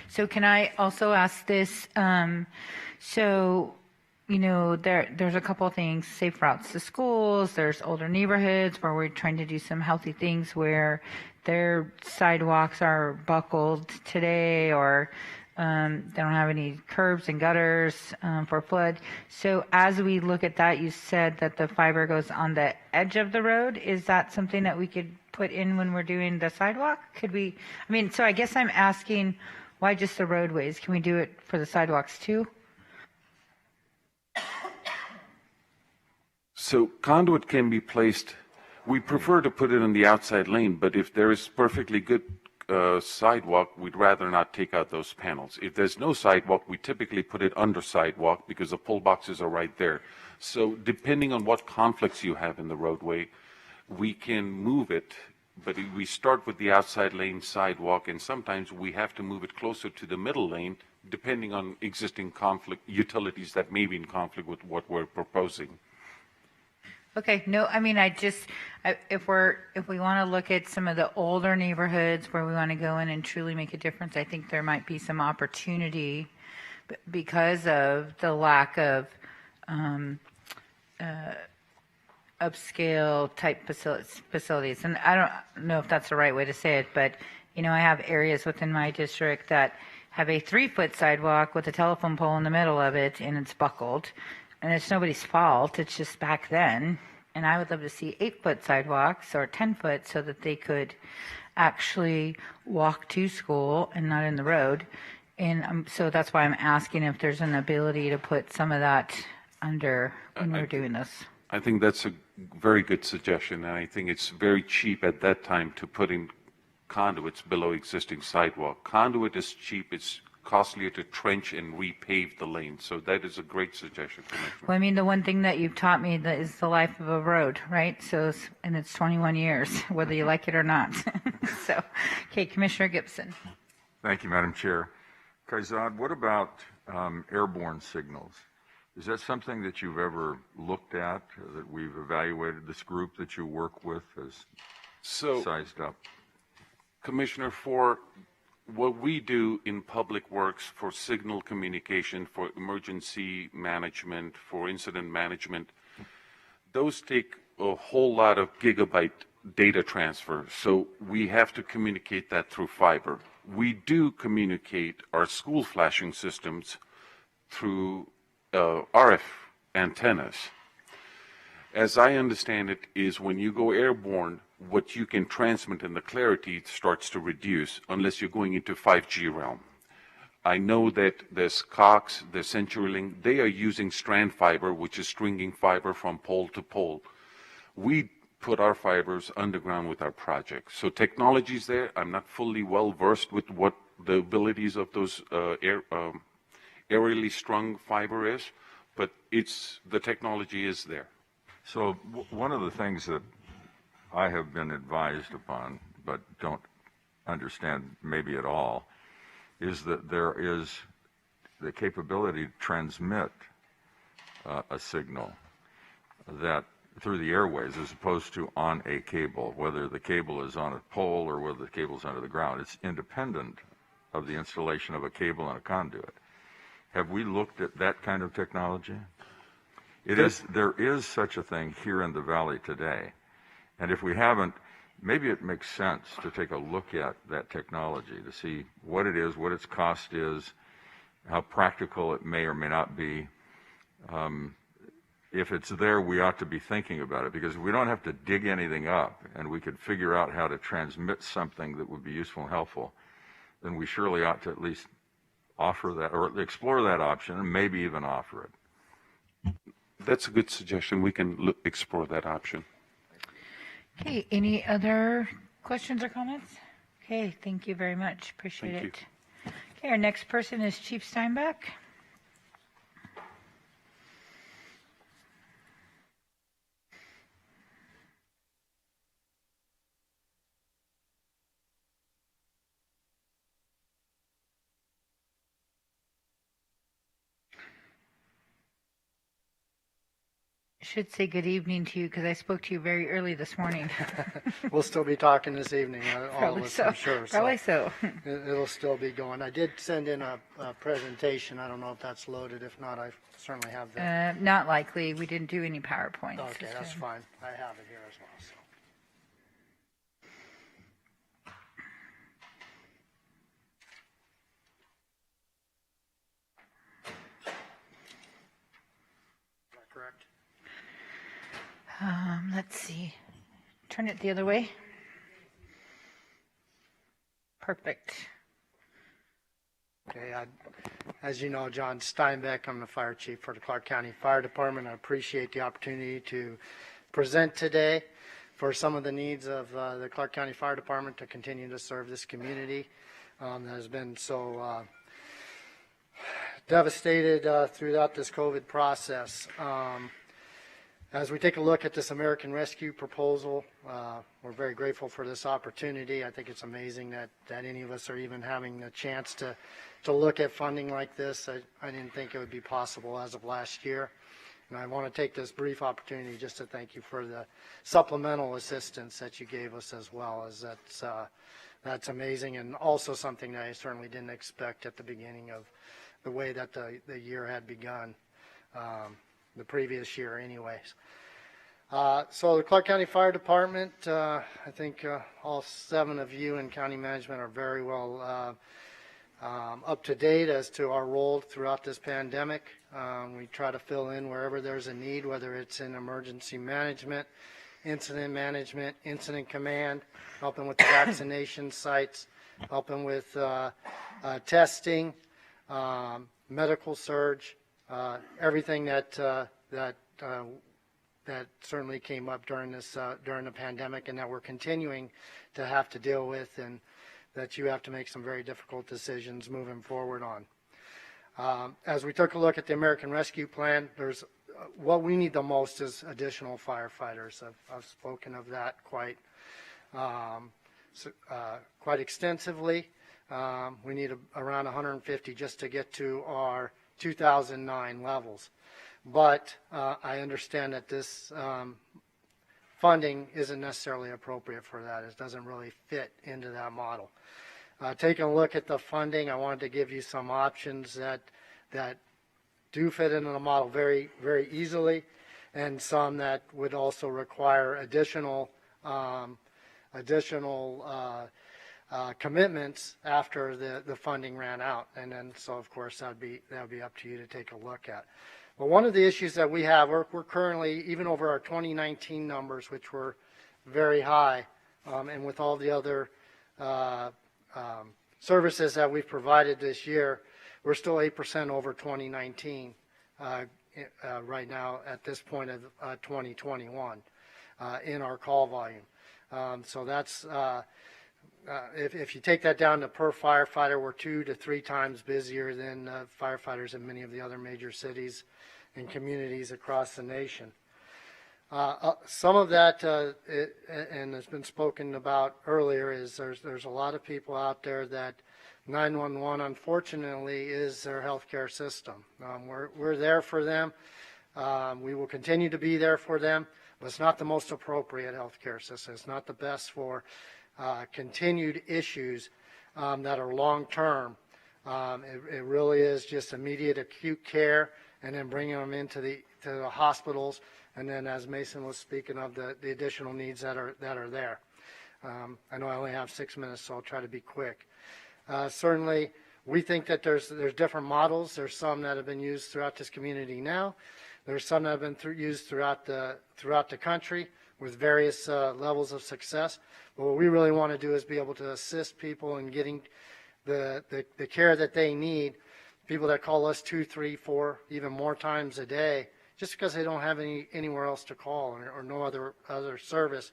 So can I also ask this? There's a couple of things, safe routes to schools, there's older neighborhoods where we're trying to do some healthy things where their sidewalks are buckled today or they don't have any curbs and gutters for flood. So as we look at that, you said that the fiber goes on the edge of the road. Is that something that we could put in when we're doing the sidewalk? So I guess I'm asking, why just the roadways? Can we do it for the sidewalks too? So conduit can be placed, we prefer to put it in the outside lane, but if there is perfectly good sidewalk, we'd rather not take out those panels. If there's no sidewalk, we typically put it under sidewalk because the pull boxes are right there. So depending on what conflicts you have in the roadway, we can move it, but we start with the outside lane sidewalk, and sometimes we have to move it closer to the middle lane, depending on existing conflict utilities that may be in conflict with what we're proposing. Okay, no, I mean, if we want to look at some of the older neighborhoods where we want to go in and truly make a difference, I think there might be some opportunity because of the lack of upscale type facilities. And I don't know if that's the right way to say it, but I have areas within my district that have a 3-foot sidewalk with a telephone pole in the middle of it, and it's buckled. And it's nobody's fault. It's just back then. And I would love to see 8-foot sidewalks or 10-foot so that they could actually walk to school and not in the road. And so that's why I'm asking if there's an ability to put some of that under when we're doing this. I think that's a very good suggestion, and I think it's very cheap at that time to put in conduits below existing sidewalk. Conduit is cheap. It's costlier to trench and repave the lane. So that is a great suggestion, Commissioner. Well, I mean, the one thing that you've taught me that is the life of a road, right? So, and it's 21 years, whether you like it or not. So, okay, Commissioner Gibson. Thank you, Madam Chair. Kaizad, what about airborne signals? Is that something that you've ever looked at, that we've evaluated, this group that you work with has sized up? Commissioner, for what we do in public works for signal communication, for emergency management, for incident management, those take a whole lot of gigabyte data transfer. So we have to communicate that through fiber. We do communicate our school flashing systems through RF antennas. As I understand it, is when you go airborne, what you can transmit and the clarity starts to reduce unless you're going into 5G realm. I know that there's Cox, there's CenturyLink, they are using strand fiber, which is stringing fiber from pole to pole. We put our fibers underground with our project. So technology's there. I'm not fully well versed with what the abilities of those aerially strung fiber is, but the technology is there. So one of the things that I have been advised upon, but don't understand maybe at all, is that there is the capability to transmit a signal that through the airways as opposed to on a cable, whether the cable is on a pole or whether the cable is under the ground. It's independent of the installation of a cable and a conduit. Have we looked at that kind of technology? There is such a thing here in the Valley today. And if we haven't, maybe it makes sense to take a look at that technology to see what it is, what its cost is, how practical it may or may not be. If it's there, we ought to be thinking about it, because we don't have to dig anything up and we could figure out how to transmit something that would be useful and helpful, then we surely ought to at least offer that or explore that option and maybe even offer it. That's a good suggestion. We can explore that option. Okay, any other questions or comments? Okay, thank you very much. Appreciate it. Okay, our next person is Chief Steinbeck. Should say good evening to you because I spoke to you very early this morning. We'll still be talking this evening, all of us, so. I'm sure. Probably so. It'll still be going. I did send in a presentation. I don't know if that's loaded. If not, I certainly have that. Not likely. We didn't do any PowerPoints. Okay, that's fine. I have it here as well. So. Correct. Let's see. Turn it the other way. Perfect. Okay, as you know, John Steinbeck, I'm the fire chief for the Clark County Fire Department. I appreciate the opportunity to present today for some of the needs of the Clark County Fire Department to continue to serve this community that has been so devastated throughout this COVID process. As we take a look at this American Rescue proposal, we're very grateful for this opportunity. I think it's amazing that any of us are even having a chance to look at funding like this. I didn't think it would be possible as of last year. And I want to take this brief opportunity just to thank you for the supplemental assistance that you gave us as well, as that's amazing, and also something that I certainly didn't expect at the beginning of the way that the year had begun, the previous year anyways. So the Clark County Fire Department, I think all 7 of you in county management are very well up to date as to our role throughout this pandemic. We try to fill in wherever there's a need, whether it's in emergency management, incident command, helping with the vaccination sites, helping with testing, medical surge, everything that certainly came up during the pandemic, and that we're continuing to have to deal with, and that you have to make some very difficult decisions moving forward on. As we took a look at the American Rescue Plan, what we need the most is additional firefighters. I've spoken of that quite extensively. We need around 150 just to get to our 2009 levels. But I understand that this funding isn't necessarily appropriate for that. It doesn't really fit into that model. Taking a look at the funding, I wanted to give you some options that do fit into the model very, very easily, and some that would also require additional commitments after the funding ran out. And then, so of course, that would be up to you to take a look at. But one of the issues that we have, we're currently, even over our 2019 numbers, which were very high, and with all the other services that we've provided this year, we're still 8% over 2019 right now at this point of 2021 in our call volume. So that's, if you take that down to per firefighter, we're 2 to 3 times busier than firefighters in many of the other major cities and communities across the nation. Some of that, and has been spoken about earlier, is there's a lot of people out there that 911, unfortunately, is their healthcare system. We're there for them. We will continue to be there for them, but it's not the most appropriate healthcare system. It's not the best for continued issues that are long-term. It really is just immediate acute care, and then bringing them into the hospitals, and then, as Mason was speaking of, the additional needs that are there. I know I only have 6 minutes, so I'll try to be quick. Certainly, we think that there's different models. There's some that have been used throughout this community now. There's some that have been used throughout the country with various levels of success. But what we really want to do is be able to assist people in getting the care that they need. People that call us 2, 3, 4, even more times a day, just because they don't have anywhere else to call or no other service,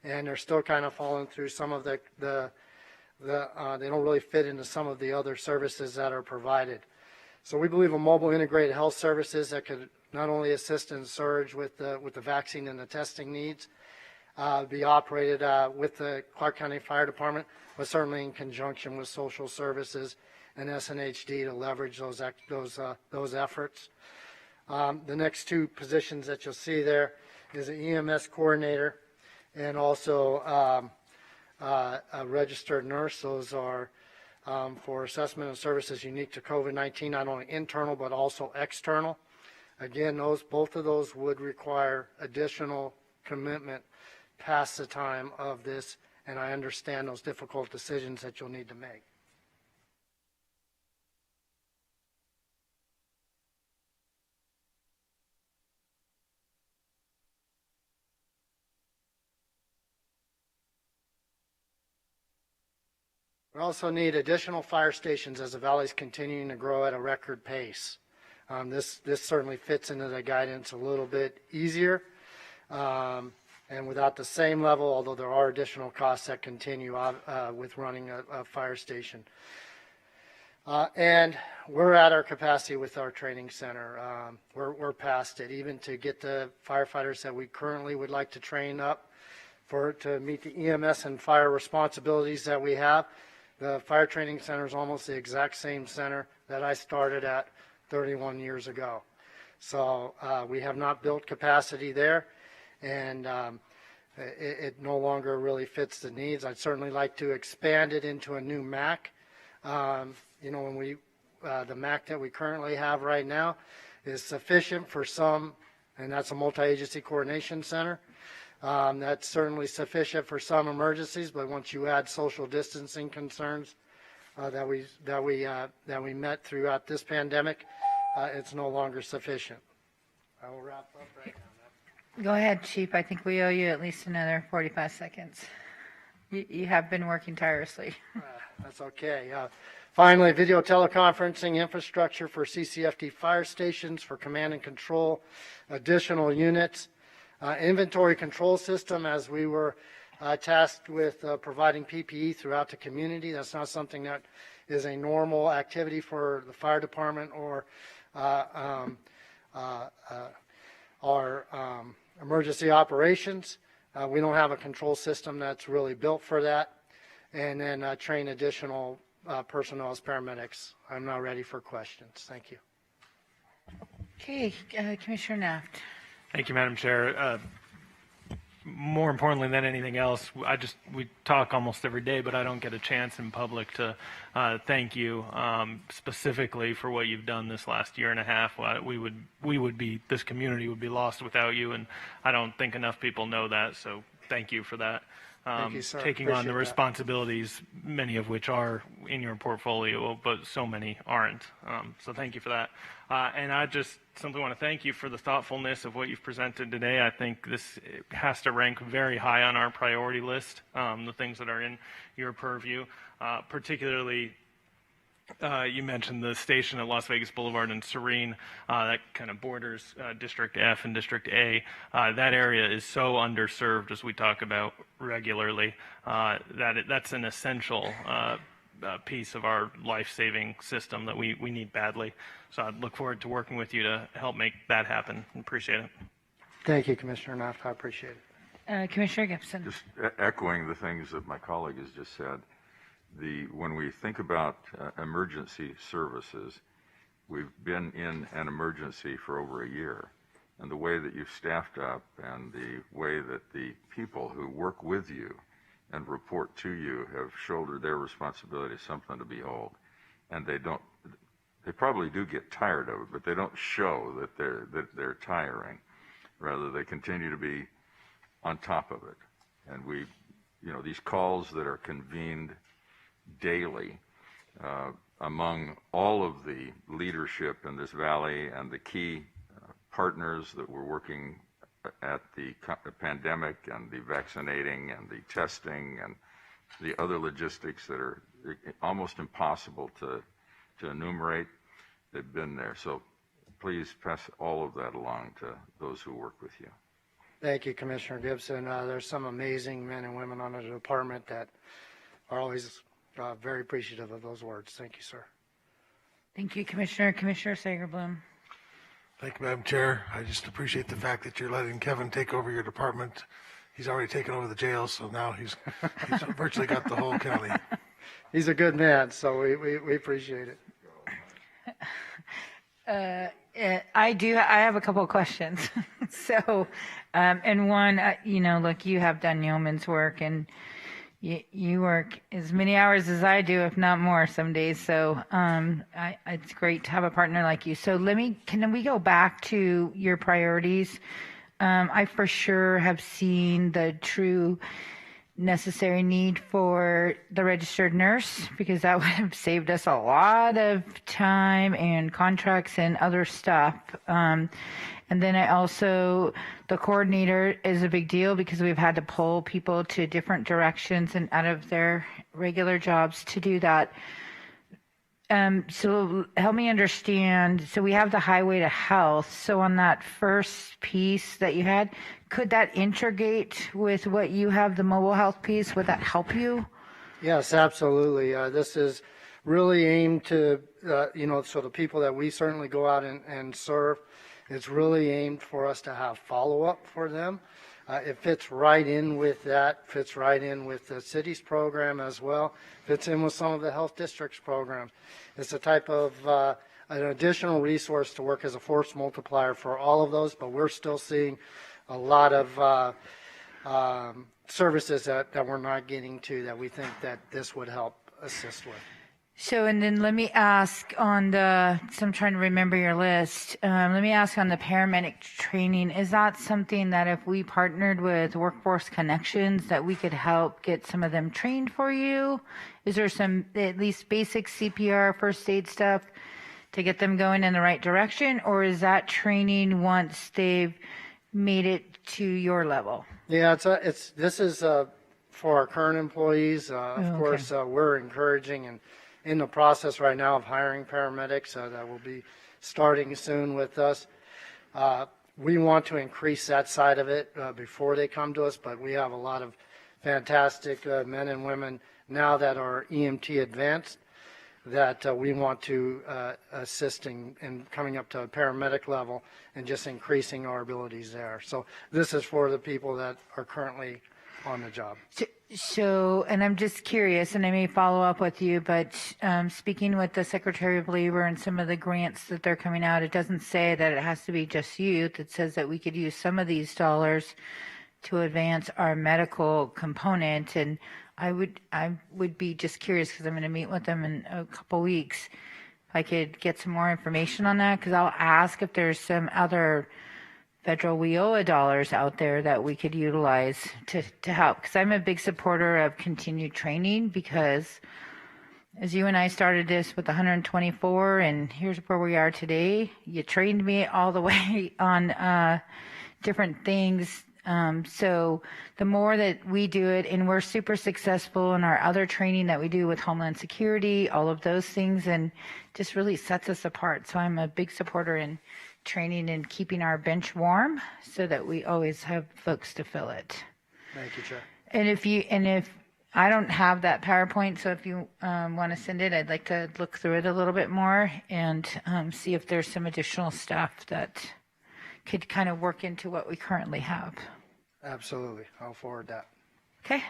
and they're still kind of falling through some of they don't really fit into some of the other services that are provided. So we believe a mobile integrated health services that could not only assist in surge with the vaccine and the testing needs, be operated with the Clark County Fire Department, but certainly in conjunction with social services and SNHD to leverage those efforts. The next 2 positions that you'll see there is an EMS coordinator and also a registered nurse. Those are for assessment of services unique to COVID-19, not only internal but also external. Again, both of those would require additional commitment past the time of this, and I understand those difficult decisions that you'll need to make. We also need additional fire stations as the valley is continuing to grow at a record pace. This certainly fits into the guidance a little bit easier, and without the same level, although there are additional costs that continue with running a fire station. And we're at our capacity with our training center. We're past it. Even to get the firefighters that we currently would like to train up to meet the EMS and fire responsibilities that we have, the fire training center is almost the exact same center that I started at 31 years ago. So we have not built capacity there, and it no longer really fits the needs. I'd certainly like to expand it into a new MAC. You know, when the MAC that we currently have right now is sufficient for some, and that's a multi-agency coordination center. That's certainly sufficient for some emergencies, but once you add social distancing concerns that we met throughout this pandemic, it's no longer sufficient. I will wrap up right now. Go ahead, Chief. I think we owe you at least another 45 seconds. You have been working tirelessly. That's okay. Finally, video teleconferencing infrastructure for CCFD fire stations for command and control, additional units, inventory control system, as we were tasked with providing PPE throughout the community. That's not something that is a normal activity for the fire department or our emergency operations. We don't have a control system that's really built for that. And then train additional personnel as paramedics. I'm now ready for questions. Thank you. Okay, Commissioner Naft. Thank you, Madam Chair. More importantly than anything else, we talk almost every day, but I don't get a chance in public to thank you specifically for what you've done this last year and a half. This community would be lost without you, and I don't think enough people know that. So thank you for that. Thank you, sir. Taking on the responsibilities, many of which are in your portfolio, but so many aren't. So thank you for that. And I just simply want to thank you for the thoughtfulness of what you've presented today. I think this has to rank very high on our priority list, the things that are in your purview, particularly you mentioned the station at Las Vegas Boulevard and Serene, that kind of borders District F and District A. That area is so underserved, as we talk about regularly, that's an essential piece of our life-saving system that we need badly. So I look forward to working with you to help make that happen. Appreciate it. Thank you, Commissioner Naft. I appreciate it. Commissioner Gibson. Just echoing the things that my colleague has just said. When we think about emergency services, we've been in an emergency for over a year, and the way that you've staffed up and the way that the people who work with you and report to you have shouldered their responsibility is something to behold. And they probably do get tired of it, but they don't show that they're tiring. Rather, they continue to be on top of it. And these calls that are convened daily among all of the leadership in this valley and the key partners that were working at the pandemic and the vaccinating and the testing and the other logistics that are almost impossible to enumerate, they've been there. So please pass all of that along to those who work with you. Thank you, Commissioner Gibson. There's some amazing men and women on the department that are always very appreciative of those words. Thank you, sir. Thank you, Commissioner. Commissioner Sagerblum. Thank you, Madam Chair. I just appreciate the fact that you're letting Kevin take over your department. He's already taken over the jail, so now he's virtually got the whole county. He's a good man, so we appreciate it. I have a couple of questions. So, and one, look, you have done yeoman's work, and you work as many hours as I do, if not more, some days. So it's great to have a partner like you. So can we go back to your priorities? I for sure have seen the true necessary need for the registered nurse, because that would have saved us a lot of time and contracts and other stuff. And then the coordinator is a big deal, because we've had to pull people to different directions and out of their regular jobs to do that. So help me understand. So we have the highway to health. So on that first piece that you had, could that integrate with what you have, the mobile health piece? Would that help you? Yes, absolutely. This is really aimed to, so the people that we certainly go out and serve, it's really aimed for us to have follow-up for them. It fits right in with that, fits right in with the city's program as well, fits in with some of the health districts programs. It's a type of an additional resource to work as a force multiplier for all of those, but we're still seeing a lot of services that we're not getting to that we think that this would help assist with. So, and then let me ask on the, so I'm trying to remember your list. Let me ask on the paramedic training, is that something that if we partnered with Workforce Connections that we could help get some of them trained for you? Is there some at least basic CPR, first aid stuff to get them going in the right direction? Or is that training once they've made it to your level? Yeah, this is for our current employees. Of course, we're encouraging and in the process right now of hiring paramedics that will be starting soon with us. We want to increase that side of it before they come to us, but we have a lot of fantastic men and women now that are EMT advanced that we want to assist in coming up to a paramedic level and just increasing our abilities there. So this is for the people that are currently on the job. So, and I'm just curious, and I may follow up with you, but speaking with the Secretary of Labor and some of the grants that they're coming out, it doesn't say that it has to be just youth. It says that we could use some of these dollars to advance our medical component. And I would be just curious, because I'm going to meet with them in a couple weeks, if I could get some more information on that, because I'll ask if there's some other federal WIOA dollars out there that we could utilize to help. Because I'm a big supporter of continued training, because as you and I started this with 124 and here's where we are today, you trained me all the way on different things. So the more that we do it, and we're super successful in our other training that we do with Homeland Security, all of those things, and just really sets us apart. So I'm a big supporter in training and keeping our bench warm so that we always have folks to fill it. Thank you, Chair. And if I don't have that PowerPoint, so if you want to send it, I'd like to look through it a little bit more and see if there's some additional stuff that could kind of work into what we currently have. Absolutely. I'll forward that. Okay.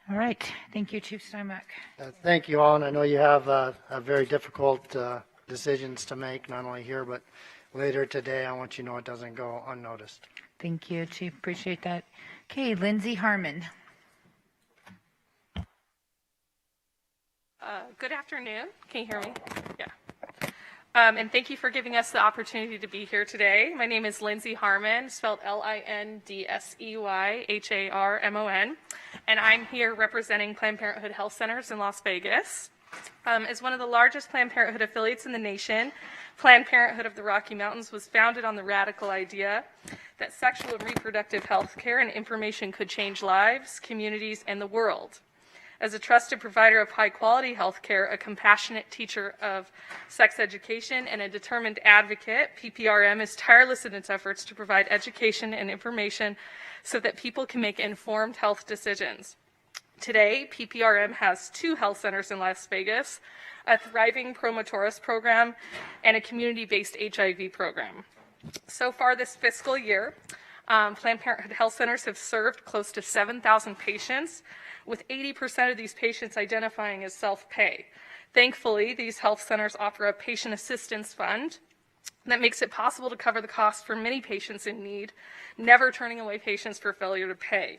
All right. Thank you, Chief Steinbeck. Thank you all. And I know you have a very difficult decisions to make, not only here, but later today. I want you to know it doesn't go unnoticed. Thank you, Chief. Appreciate that. Okay, Lindsay Harmon. Good afternoon. Can you hear me? Yeah. And thank you for giving us the opportunity to be here today. My name is Lindsay Harmon, spelled LINDSEYHARMON, and I'm here representing Planned Parenthood Health Centers in Las Vegas. As one of the largest Planned Parenthood affiliates in the nation, Planned Parenthood of the Rocky Mountains was founded on the radical idea that sexual and reproductive health care and information could change lives, communities, and the world. As a trusted provider of high-quality health care, a compassionate teacher of sex education, and a determined advocate, PPRM is tireless in its efforts to provide education and information so that people can make informed health decisions. Today, PPRM has 2 health centers in Las Vegas, a thriving Promotoris program, and a community-based HIV program. So far this fiscal year, Planned Parenthood Health Centers have served close to 7,000 patients, with 80% of these patients identifying as self-pay. Thankfully, these health centers offer a patient assistance fund that makes it possible to cover the cost for many patients in need, never turning away patients for failure to pay.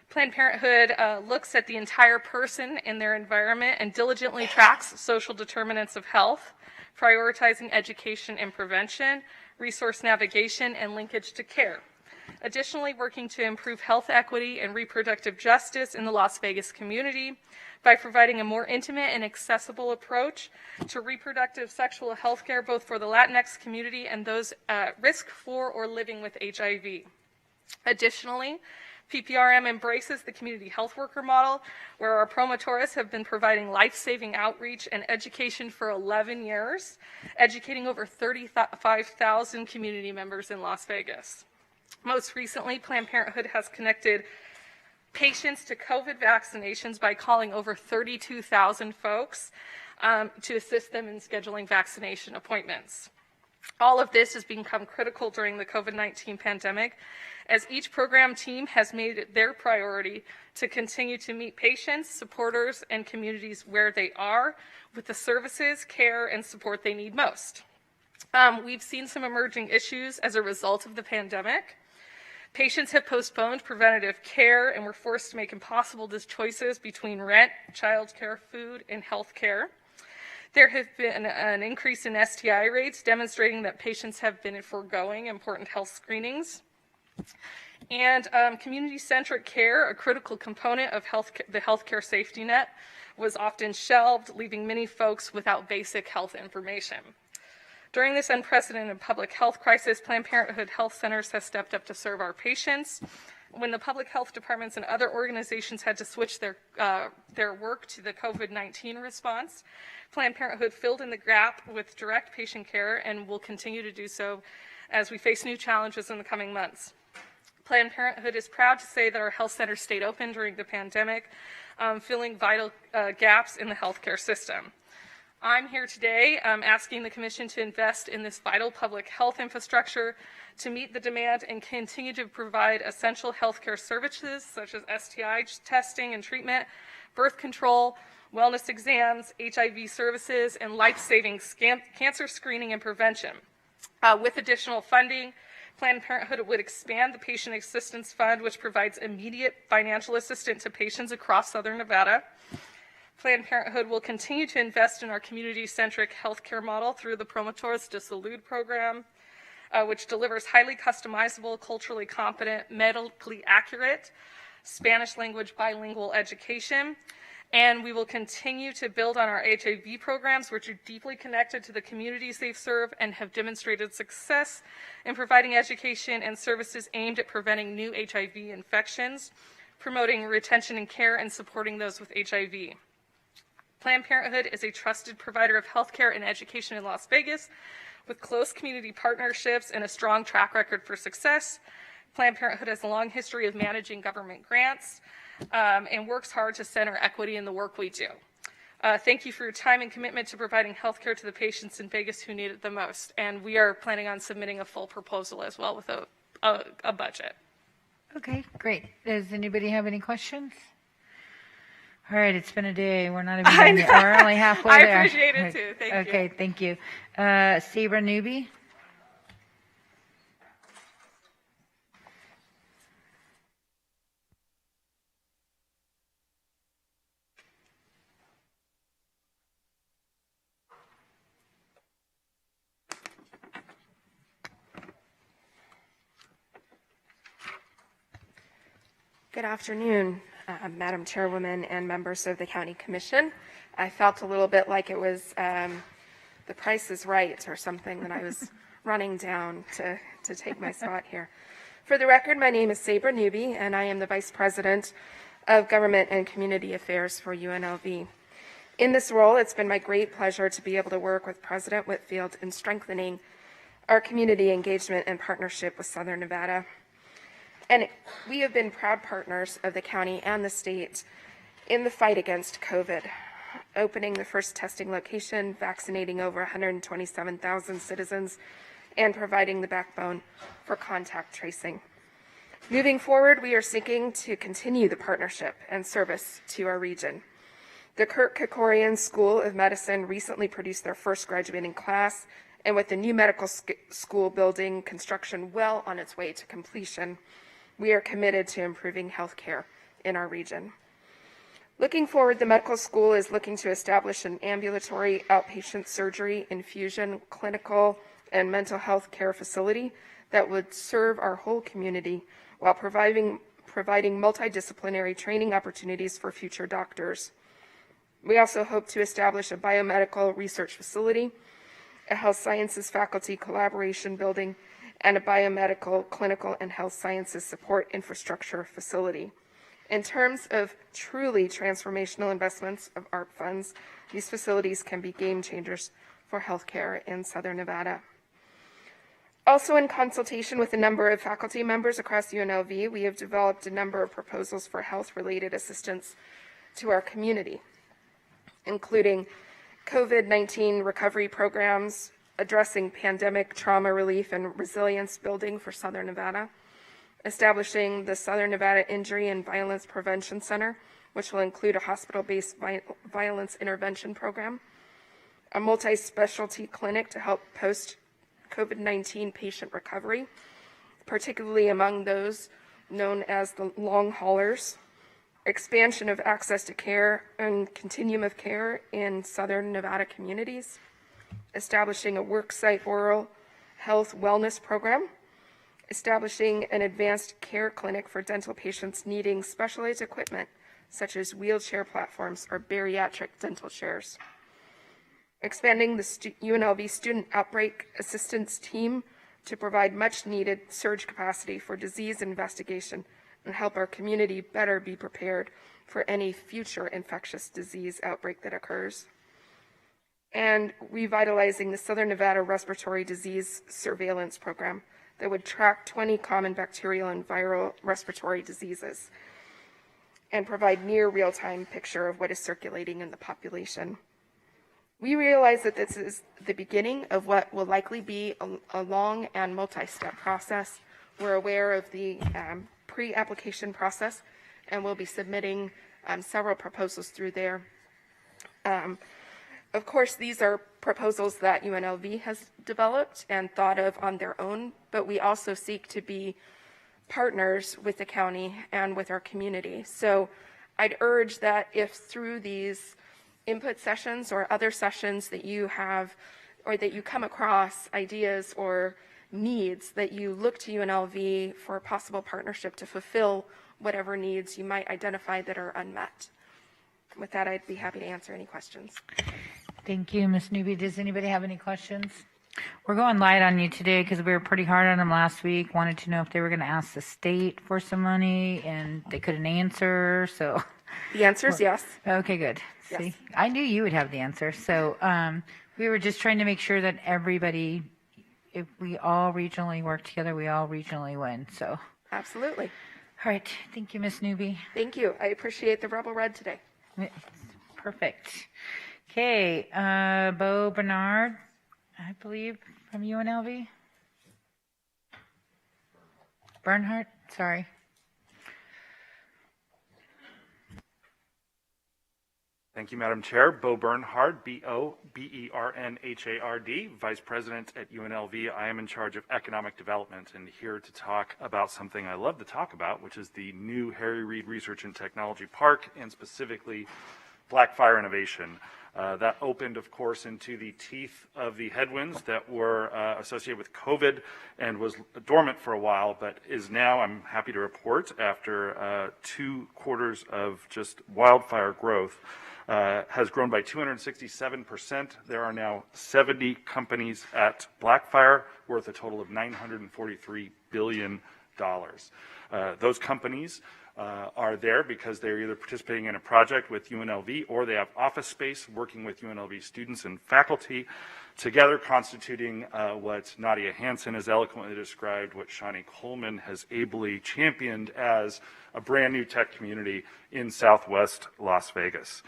Planned Parenthood looks at the entire person and their environment and diligently tracks social determinants of health, prioritizing education and prevention, resource navigation, and linkage to care. Additionally, working to improve health equity and reproductive justice in the Las Vegas community by providing a more intimate and accessible approach to reproductive sexual health care, both for the Latinx community and those at risk for or living with HIV. Additionally, PPRM embraces the community health worker model, where our promotorists have been providing life-saving outreach and education for 11 years, educating over 35,000 community members in Las Vegas. Most recently, Planned Parenthood has connected patients to COVID vaccinations by calling over 32,000 folks to assist them in scheduling vaccination appointments. All of this has become critical during the COVID-19 pandemic, as each program team has made it their priority to continue to meet patients, supporters, and communities where they are with the services, care, and support they need most. We've seen some emerging issues as a result of the pandemic. Patients have postponed preventative care and were forced to make impossible choices between rent, childcare, food, and health care. There have been an increase in STI rates, demonstrating that patients have been foregoing important health screenings. And community-centric care, a critical component of the healthcare safety net, was often shelved, leaving many folks without basic health information. During this unprecedented public health crisis, Planned Parenthood Health Centers has stepped up to serve our patients. When the public health departments and other organizations had to switch their work to the COVID-19 response, Planned Parenthood filled in the gap with direct patient care and will continue to do so as we face new challenges in the coming months. Planned Parenthood is proud to say that our health centers stayed open during the pandemic, filling vital gaps in the healthcare system. I'm here today asking the Commission to invest in this vital public health infrastructure to meet the demand and continue to provide essential healthcare services such as STI testing and treatment, birth control, wellness exams, HIV services, and life-saving cancer screening and prevention. With additional funding, Planned Parenthood would expand the Patient Assistance Fund, which provides immediate financial assistance to patients across Southern Nevada. Planned Parenthood will continue to invest in our community-centric healthcare model through the Promotores de Salud program, which delivers highly customizable, culturally competent, medically accurate, Spanish language bilingual education. And we will continue to build on our HIV programs, which are deeply connected to the communities they serve and have demonstrated success in providing education and services aimed at preventing new HIV infections, promoting retention and care, and supporting those with HIV. Planned Parenthood is a trusted provider of healthcare and education in Las Vegas with close community partnerships and a strong track record for success. Planned Parenthood has a long history of managing government grants and works hard to center equity in the work we do. Thank you for your time and commitment to providing healthcare to the patients in Vegas who need it the most. And we are planning on submitting a full proposal as well with a budget. Okay, great. Does anybody have any questions? All right, it's been a day. We're not even done yet. We're only halfway there. I appreciate it too. Thank you. Okay, thank you. Sabra Newby. Good afternoon, Madam Chairwoman and members of the County Commission. I felt a little bit like it was The Price is Right or something that I was running down to take my spot here. For the record, my name is Sabra Newby, and I am the Vice President of Government and Community Affairs for UNLV. In this role, it's been my great pleasure to be able to work with President Whitfield in strengthening our community engagement and partnership with Southern Nevada. And we have been proud partners of the county and the state in the fight against COVID, opening the first testing location, vaccinating over 127,000 citizens, and providing the backbone for contact tracing. Moving forward, we are seeking to continue the partnership and service to our region. The Kirk Kerkorian School of Medicine recently produced their first graduating class, and with the new medical school building construction well on its way to completion, we are committed to improving healthcare in our region. Looking forward, the medical school is looking to establish an ambulatory outpatient surgery, infusion, clinical, and mental health care facility that would serve our whole community while providing multidisciplinary training opportunities for future doctors. We also hope to establish a biomedical research facility, a health sciences faculty collaboration building, and a biomedical, clinical, and health sciences support infrastructure facility. In terms of truly transformational investments of ARP funds, these facilities can be game changers for healthcare in Southern Nevada. Also, in consultation with a number of faculty members across UNLV, we have developed a number of proposals for health-related assistance to our community, including COVID-19 recovery programs, addressing pandemic trauma relief and resilience building for Southern Nevada, establishing the Southern Nevada Injury and Violence Prevention Center, which will include a hospital-based violence intervention program, a multi-specialty clinic to help post-COVID-19 patient recovery, particularly among those known as the long haulers, expansion of access to care and continuum of care in Southern Nevada communities, establishing a worksite oral health wellness program, establishing an advanced care clinic for dental patients needing specialized equipment such as wheelchair platforms or bariatric dental chairs, expanding the UNLV Student Outbreak Assistance Team to provide much needed surge capacity for disease investigation and help our community better be prepared for any future infectious disease outbreak that occurs, and revitalizing the Southern Nevada Respiratory Disease Surveillance Program that would track 20 common bacterial and viral respiratory diseases and provide near real-time picture of what is circulating in the population. We realize that this is the beginning of what will likely be a long and multi-step process. We're aware of the pre-application process, and we'll be submitting several proposals through there. Of course, these are proposals that UNLV has developed and thought of on their own, but we also seek to be partners with the county and with our community. So I'd urge that if through these input sessions or other sessions that you have, or that you come across ideas or needs, that you look to UNLV for a possible partnership to fulfill whatever needs you might identify that are unmet. With that, I'd be happy to answer any questions. Thank you, Ms. Newby. Does anybody have any questions? We're going light on you today because we were pretty hard on them last week. Wanted to know if they were going to ask the state for some money, and they couldn't answer. So the answer is yes. Okay, good. Yes. See, I knew you would have the answer. So we were just trying to make sure that everybody, if we all regionally work together, we all regionally win. So absolutely. All right. Thank you, Ms. Newby. Thank you. I appreciate the Rebel Red today. Perfect. Okay, Bo Bernard, I believe, from UNLV. Bernhardt, sorry. Thank you, Madam Chair. Bo Bernhard, B-O-B-E-R-N-H-A-R-D, Vice President at UNLV. I am in charge of economic development and here to talk about something I love to talk about, which is the new Harry Reid Research and Technology Park, and specifically Blackfire Innovation. That opened, of course, into the teeth of the headwinds that were associated with COVID and was dormant for a while, but is now, I'm happy to report, after 2 quarters of just wildfire growth, has grown by 267%. There are now 70 companies at Blackfire, worth a total of $943 billion. Those companies are there because they're either participating in a project with UNLV or they have office space working with UNLV students and faculty, together constituting what Nadia Hansen has eloquently described, what Shani Coleman has ably championed as a brand new tech community in Southwest Las Vegas.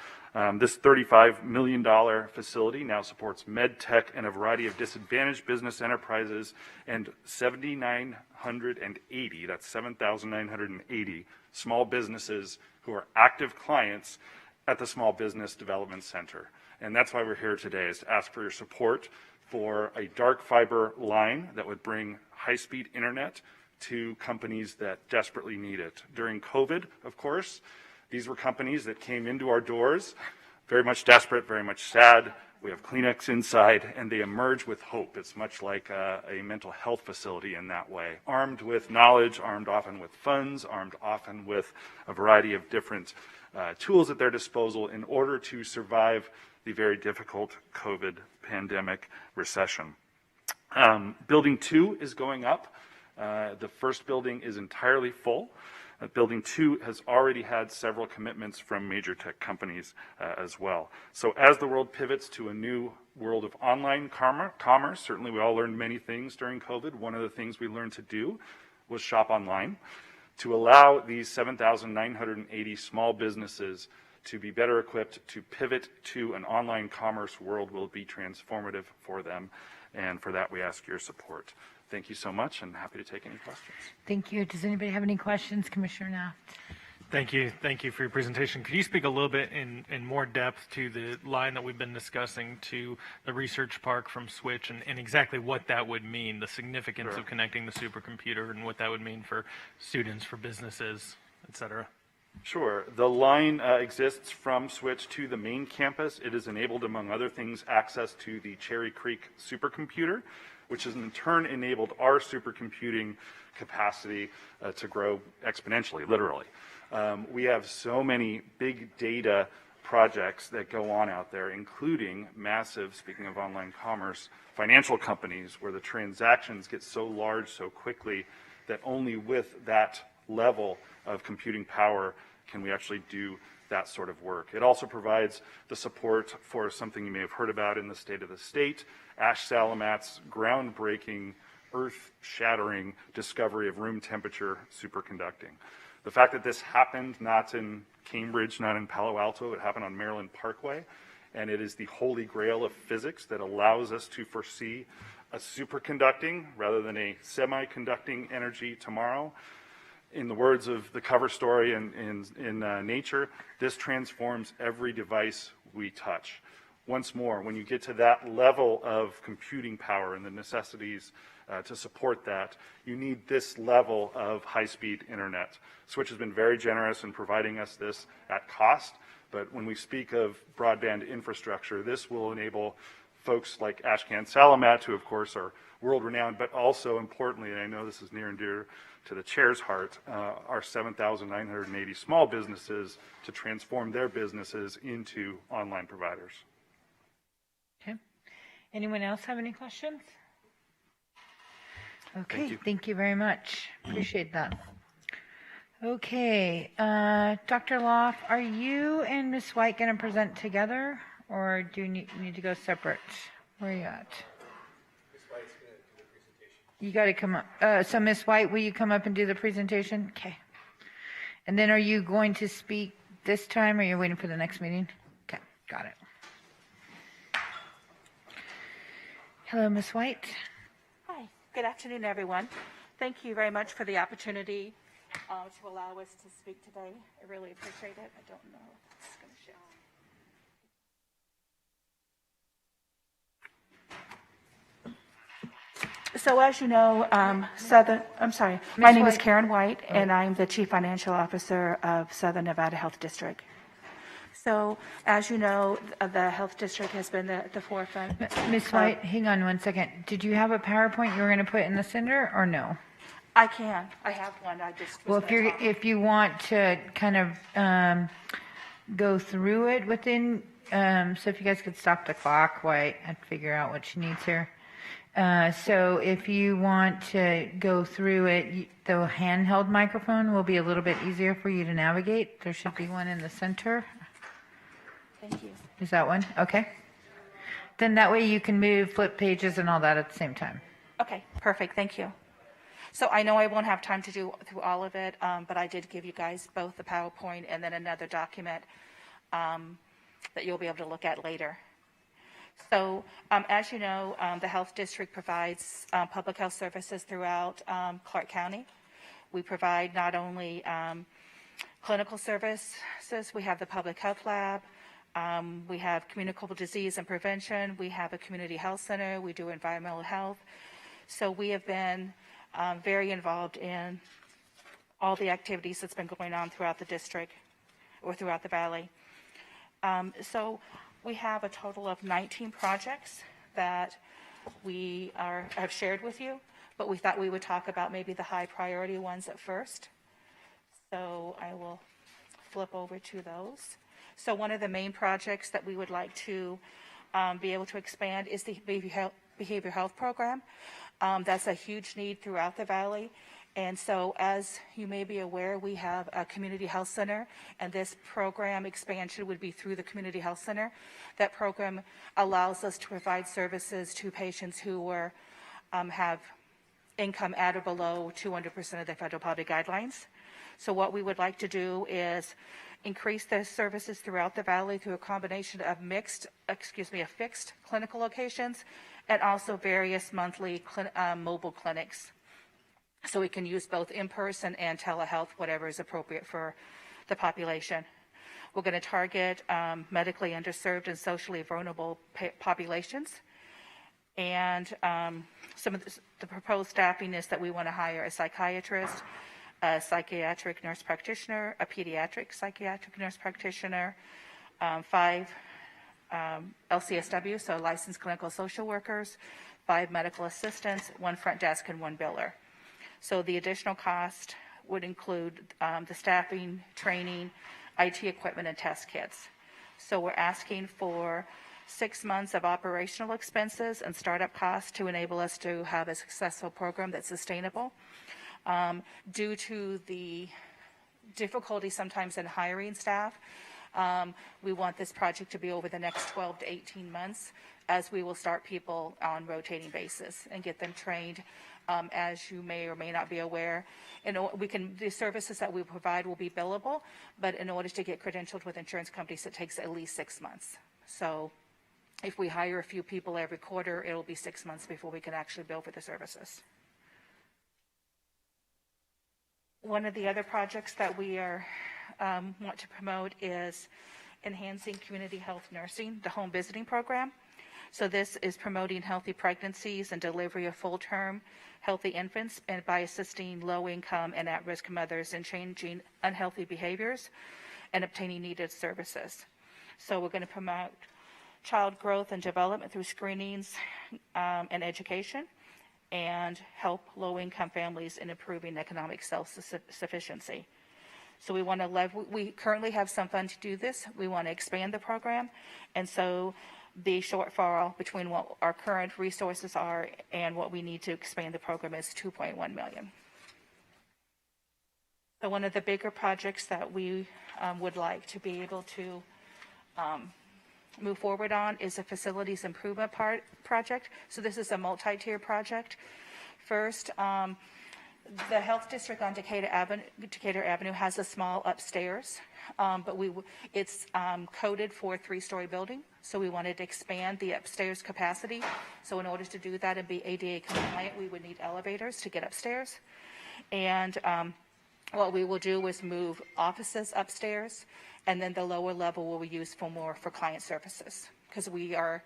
This $35 million facility now supports med tech and a variety of disadvantaged business enterprises and 7,980, that's 7,980 small businesses who are active clients at the Small Business Development Center. And that's why we're here today, is to ask for your support for a dark fiber line that would bring high-speed internet to companies that desperately need it. During COVID, of course, these were companies that came into our doors very much desperate, very much sad. We have Kleenex inside, and they emerge with hope. It's much like a mental health facility in that way. Armed with knowledge, armed often with funds, armed often with a variety of different tools at their disposal in order to survive the very difficult COVID pandemic recession. Building 2 is going up. The first building is entirely full. Building 2 has already had several commitments from major tech companies as well. So as the world pivots to a new world of online commerce, certainly we all learned many things during COVID. One of the things we learned to do was shop online. To allow these 7,980 small businesses to be better equipped to pivot to an online commerce world will be transformative for them. And for that, we ask your support. Thank you so much, and happy to take any questions. Thank you. Does anybody have any questions? Commissioner Naft. Thank you. Thank you for your presentation. Could you speak a little bit in more depth to the line that we've been discussing to the research park from Switch and exactly what that would mean, the significance Sure. of connecting the supercomputer and what that would mean for students, for businesses, et cetera? Sure. The line exists from Switch to the main campus. It has enabled, among other things, access to the Cherry Creek supercomputer, which has in turn enabled our supercomputing capacity to grow exponentially, literally. We have so many big data projects that go on out there, including massive, speaking of online commerce, financial companies where the transactions get so large so quickly that only with that level of computing power can we actually do that sort of work. It also provides the support for something you may have heard about in the State of the State, Ash Salamat's groundbreaking, earth-shattering discovery of room temperature superconducting. The fact that this happened not in Cambridge, not in Palo Alto, it happened on Maryland Parkway, and it is the holy grail of physics that allows us to foresee a superconducting rather than a semiconducting energy tomorrow. In the words of the cover story in Nature, this transforms every device we touch. Once more, when you get to that level of computing power and the necessities to support that, you need this level of high-speed internet. Switch has been very generous in providing us this at cost, but when we speak of broadband infrastructure, this will enable folks like Ashcan Salamat, who of course are world-renowned, but also importantly, and I know this is near and dear to the chair's heart, our 7,980 small businesses to transform their businesses into online providers. Okay. Anyone else have any questions? Okay, thank you very much. Appreciate that. Okay, Dr. Loff, are you and Ms. White going to present together, or do you need to go separate? Where are you at? You got to come up. So Ms. White, will you come up and do the presentation? Okay. And then are you going to speak this time, or are you waiting for the next meeting? Okay, got it. Hello, Ms. White. Hi, good afternoon, everyone. Thank you very much for the opportunity to allow us to speak today. I really appreciate it. I don't know if it's going to show. So as you know, my name is Karen White, and I'm the Chief Financial Officer of Southern Nevada Health District. So as you know, the Health District has been at the forefront. Ms. White, hang on one second. Did you have a PowerPoint you were going to put in the center, or no? I can. I have one. I just was if you want to kind of go through it within, so if you guys could stop the clock, White, I'd figure out what she needs here. So if you want to go through it, the handheld microphone will be a little bit easier for you to navigate. There should be one in the center. Thank you. Is that one? Okay. Then that way you can move, flip pages and all that at the same time. Okay, perfect. Thank you. So I know I won't have time to do through all of it, but I did give you guys both the PowerPoint and then another document that you'll be able to look at later. So as you know, the Health District provides public health services throughout Clark County. We provide not only clinical services, we have the public health lab, we have communicable disease and prevention, we have a community health center, we do environmental health. So we have been very involved in all the activities that's been going on throughout the district or throughout the valley. So we have a total of 19 projects that we have shared with you, but we thought we would talk about maybe the high priority ones at first. So I will flip over to those. So one of the main projects that we would like to be able to expand is the behavioral health program. That's a huge need throughout the valley, And so, as you may be aware, we have a community health center, and this program expansion would be through the community health center. That program allows us to provide services to patients who have income at or below 200% of the federal poverty guidelines. So what we would like to do is increase the services throughout the valley through a combination of fixed clinical locations and also various monthly mobile clinics. So we can use both in-person and telehealth, whatever is appropriate for the population. We're going to target medically underserved and socially vulnerable populations. And some of the proposed staffing is that we want to hire a psychiatrist, a psychiatric nurse practitioner, a pediatric psychiatric nurse practitioner, 5 LCSW, so licensed clinical social workers, 5 medical assistants, 1 front desk, and 1 biller. So the additional cost would include the staffing, training, IT equipment, and test kits. So we're asking for 6 months of operational expenses and startup costs to enable us to have a successful program that's sustainable. Due to the difficulty sometimes in hiring staff, we want this project to be over the next 12 to 18 months, as we will start people on rotating basis and get them trained. As you may or may not be aware, the services that we provide will be billable, but in order to get credentialed with insurance companies, it takes at least 6 months. So if we hire a few people every quarter, it'll be 6 months before we can actually bill for the services. One of the other projects that we want to promote is enhancing community health nursing, the home visiting program. So this is promoting healthy pregnancies and delivery of full-term healthy infants, and by assisting low-income and at-risk mothers in changing unhealthy behaviors and obtaining needed services. So we're going to promote child growth and development through screenings and education, and help low-income families in improving economic self-sufficiency. So we currently have some funds to do this. We want to expand the program, and so the shortfall between what our current resources are and what we need to expand the program is $2.1 million. So one of the bigger projects that we would like to be able to move forward on is a facilities improvement project. So this is a multi-tier project. First, the health district on Decatur Avenue has a small upstairs, but it's coded for a 3-story building. So we wanted to expand the upstairs capacity. So in order to do that and be ADA compliant, we would need elevators to get upstairs. And what we will do is move offices upstairs, and then the lower level will be used for client services, because we are,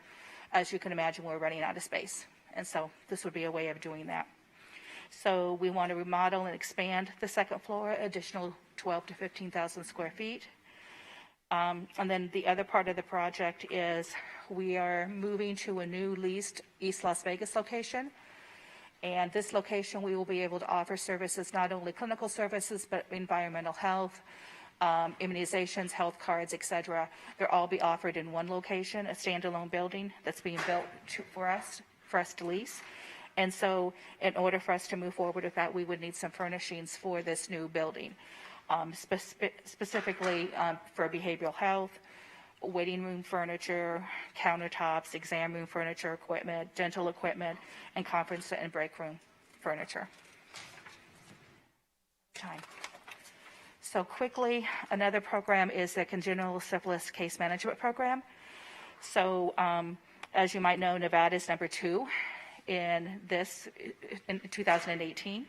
as you can imagine, we're running out of space. And so this would be a way of doing that. So we want to remodel and expand the second floor, additional 12 to 15,000 square feet. And then the other part of the project is we are moving to a new leased East Las Vegas location. And this location, we will be able to offer services, not only clinical services, but environmental health, immunizations, health cards, et cetera. They'll all be offered in one location, a standalone building that's being built for us to lease. And so in order for us to move forward with that, we would need some furnishings for this new building, specifically for behavioral health, waiting room furniture, countertops, exam room furniture, equipment, dental equipment, and conference and break room furniture. So quickly, another program is the congenital syphilis case management program. So as you might know, Nevada is number 2 in 2018.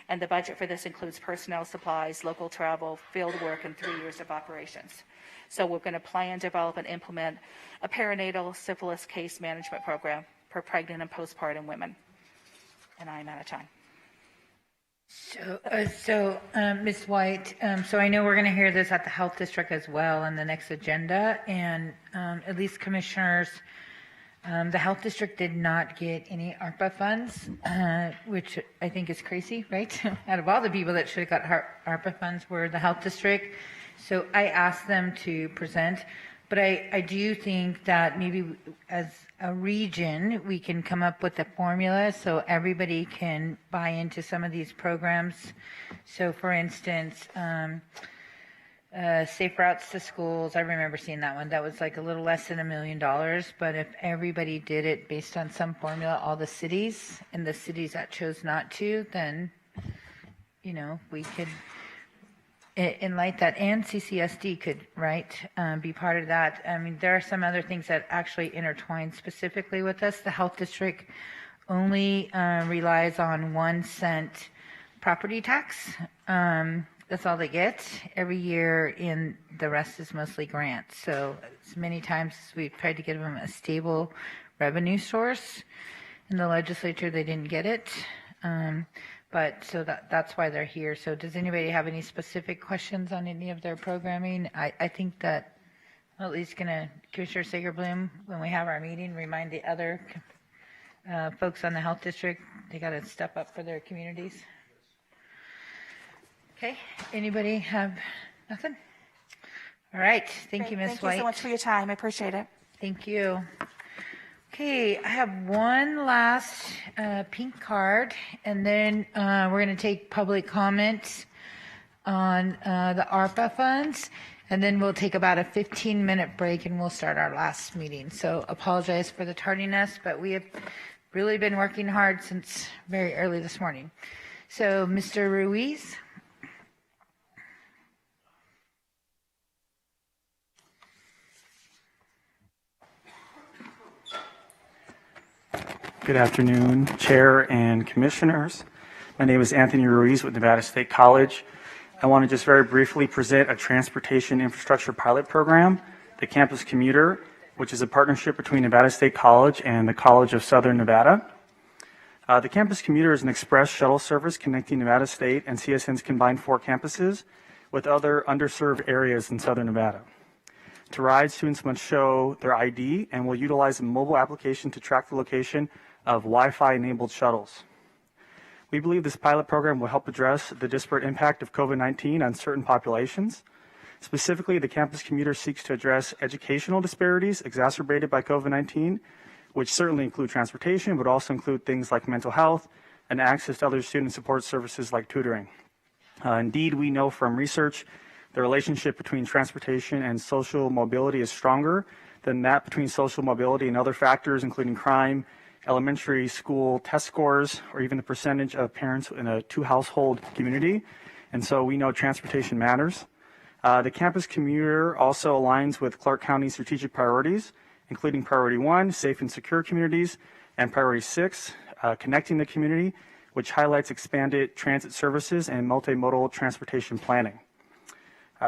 And the budget for this includes personnel, supplies, local travel, field work, and 3 years of operations. So we're going to plan, develop, and implement a perinatal syphilis case management program for pregnant and postpartum women. And I'm out of time. So Ms. White, so I know we're going to hear this at the Health District as well on the next agenda, and at least commissioners, the Health District did not get any ARPA funds, which I think is crazy, right? Out of all the people that should have got ARPA funds were the Health District. So I asked them to present, But I do think that maybe as a region, we can come up with a formula so everybody can buy into some of these programs. So for instance, Safe Routes to Schools, I remember seeing that one. That was like a little less than $1 million. But if everybody did it based on some formula, all the cities, and the cities that chose not to, then, you know, we could enlight that, and CCSD could, right, be part of that. I mean, there are some other things that actually intertwine specifically with us. The health district only relies on 1 cent property tax. That's all they get every year, and the rest is mostly grants. So as many times as we've tried to give them a stable revenue source in the legislature, they didn't get it. But so that's why they're here. So does anybody have any specific questions on any of their programming? I think that I'm at least going to, Commissioner Sager-Bloom, when we have our meeting, remind the other folks on the health district, they got to step up for their communities. Okay, anybody have nothing? All right, thank you, Ms. White. Thank you so much for your time. I appreciate it. Thank you. Okay, I have one last pink card, and then we're going to take public comments on the ARPA funds, and then we'll take about a 15-minute break, and we'll start our last meeting. So apologize for the tardiness, but we have really been working hard since very early this morning. So, Mr. Ruiz. Good afternoon, Chair and Commissioners. My name is Anthony Ruiz with Nevada State College. I want to just very briefly present a transportation infrastructure pilot program, the Campus Commuter, which is a partnership between Nevada State College and the College of Southern Nevada. The Campus Commuter is an express shuttle service connecting Nevada State and CSN's combined 4 campuses with other underserved areas in Southern Nevada. To ride, students must show their ID and will utilize a mobile application to track the location of Wi-Fi enabled shuttles. We believe this pilot program will help address the disparate impact of COVID-19 on certain populations. Specifically, the Campus Commuter seeks to address educational disparities exacerbated by COVID-19, which certainly include transportation, but also include things like mental health and access to other student support services like tutoring. Indeed, we know from research the relationship between transportation and social mobility is stronger than that between social mobility and other factors, including crime, elementary school test scores, or even the percentage of parents in a 2-household community. And so we know transportation matters. The Campus Commuter also aligns with Clark County's strategic priorities, including Priority 1, safe and secure communities, and Priority 6, connecting the community, which highlights expanded transit services and multimodal transportation planning.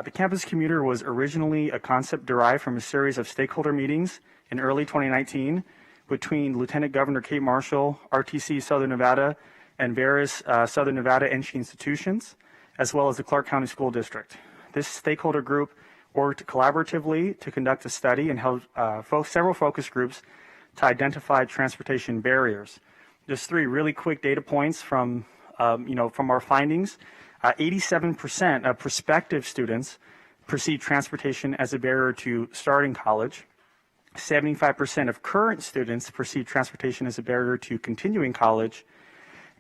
The Campus Commuter was originally a concept derived from a series of stakeholder meetings in early 2019 between Lieutenant Governor Kate Marshall, RTC Southern Nevada, and various Southern Nevada NC institutions, as well as the Clark County School District. This stakeholder group worked collaboratively to conduct a study and held several focus groups to identify transportation barriers. Just 3 really quick data points from our findings. 87% of prospective students perceive transportation as a barrier to starting college. 75% of current students perceive transportation as a barrier to continuing college,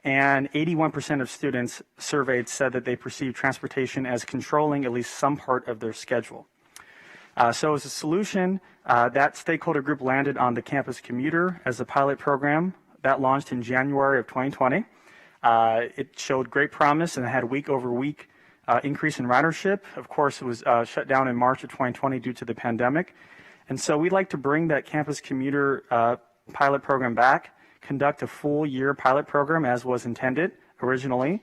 and 81% of students surveyed said that they perceive transportation as controlling at least some part of their schedule. So as a solution, that stakeholder group landed on the Campus Commuter as a pilot program that launched in January of 2020. It showed great promise and had week-over-week increase in ridership. Of course, it was shut down in March of 2020 due to the pandemic. And so we'd like to bring that Campus Commuter pilot program back, conduct a full-year pilot program as was intended originally,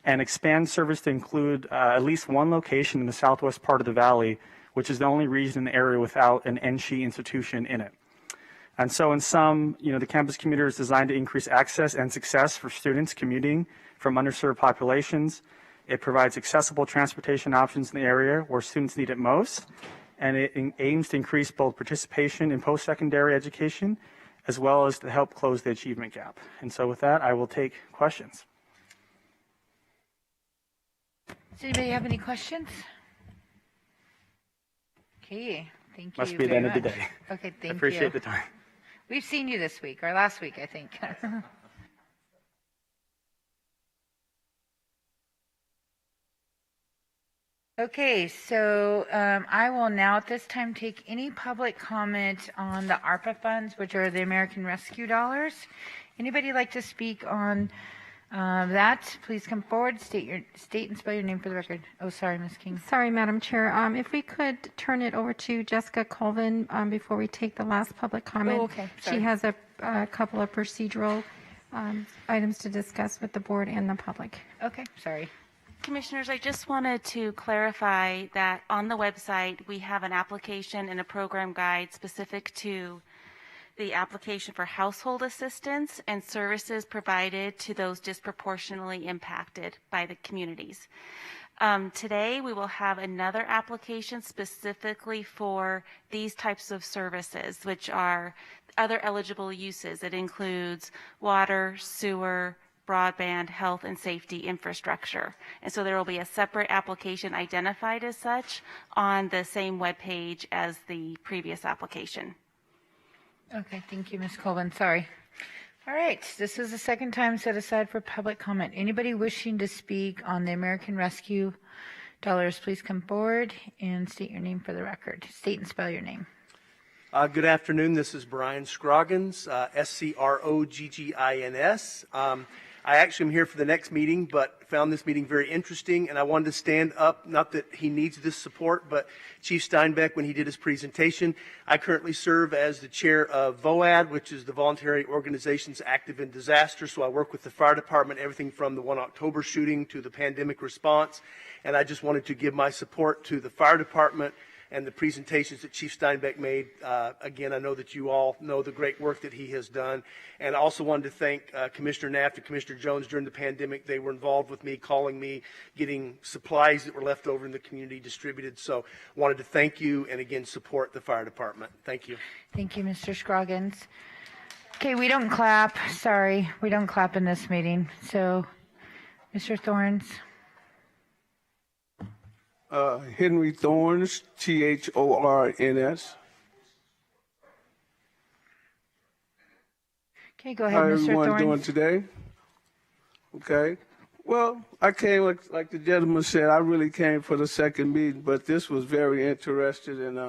and expand service to include at least 1 location in the southwest part of the valley, which is the only region in the area without an NC institution in it. And so in sum, the Campus Commuter is designed to increase access and success for students commuting from underserved populations. It provides accessible transportation options in the area where students need it most, and it aims to increase both participation in post-secondary education as well as to help close the achievement gap. And so with that, I will take questions. Does anybody have any questions? Okay, Thank you. Must be the end of the very day. much. Okay, thank you. I appreciate the time. We've seen you this week, or last week, I think. Okay, so I will now at this time take any public comment on the ARPA funds, which are the American Rescue dollars. Anybody like to speak on that? Please come forward, state and spell your name for the record. Oh, sorry, Ms. King. Sorry, Madam Chair. If we could turn it over to Jessica Colvin before we take the last public comment. Oh, okay. Sorry. She has a couple of procedural items to discuss with the board and the public. Okay, sorry. Commissioners, I just wanted to clarify that on the website, we have an application and a program guide specific to the application for household assistance and services provided to those disproportionately impacted by the communities. Today, we will have another application specifically for these types of services, which are other eligible uses. It includes water, sewer, broadband, health, and safety infrastructure. And so there will be a separate application identified as such on the same webpage as the previous application. Okay, thank you, Ms. Colvin. Sorry. All right, this is the second time set aside for public comment. Anybody wishing to speak on the American Rescue dollars, please come forward and state your name for the record. State and spell your name. Good afternoon. This is Brian Scroggins, Scroggins. I actually am here for the next meeting, but found this meeting very interesting, and I wanted to stand up, not that he needs this support, but Chief Steinbeck, when he did his presentation, I currently serve as the chair of VOAD, which is the Voluntary Organizations Active in Disaster, so I work with the fire department, everything from the 1 October shooting to the pandemic response, and I just wanted to give my support to the fire department and the presentations that Chief Steinbeck made. Again, I know that you all know the great work that he has done. And I also wanted to thank Commissioner Naft and Commissioner Jones during the pandemic. They were involved with me, calling me, getting supplies that were left over in the community distributed. So wanted to thank you and again support the fire department. Thank you. Thank you, Mr. Scroggins. Okay, we don't clap. Sorry, we don't clap in this meeting. So, Mr. Thorns. Henry Thorns, Thorns. Okay, go ahead, How Mr. everyone Thorns. doing today? Okay. Well, I came, like the gentleman said, I really came for the second meeting, but this was very interesting, and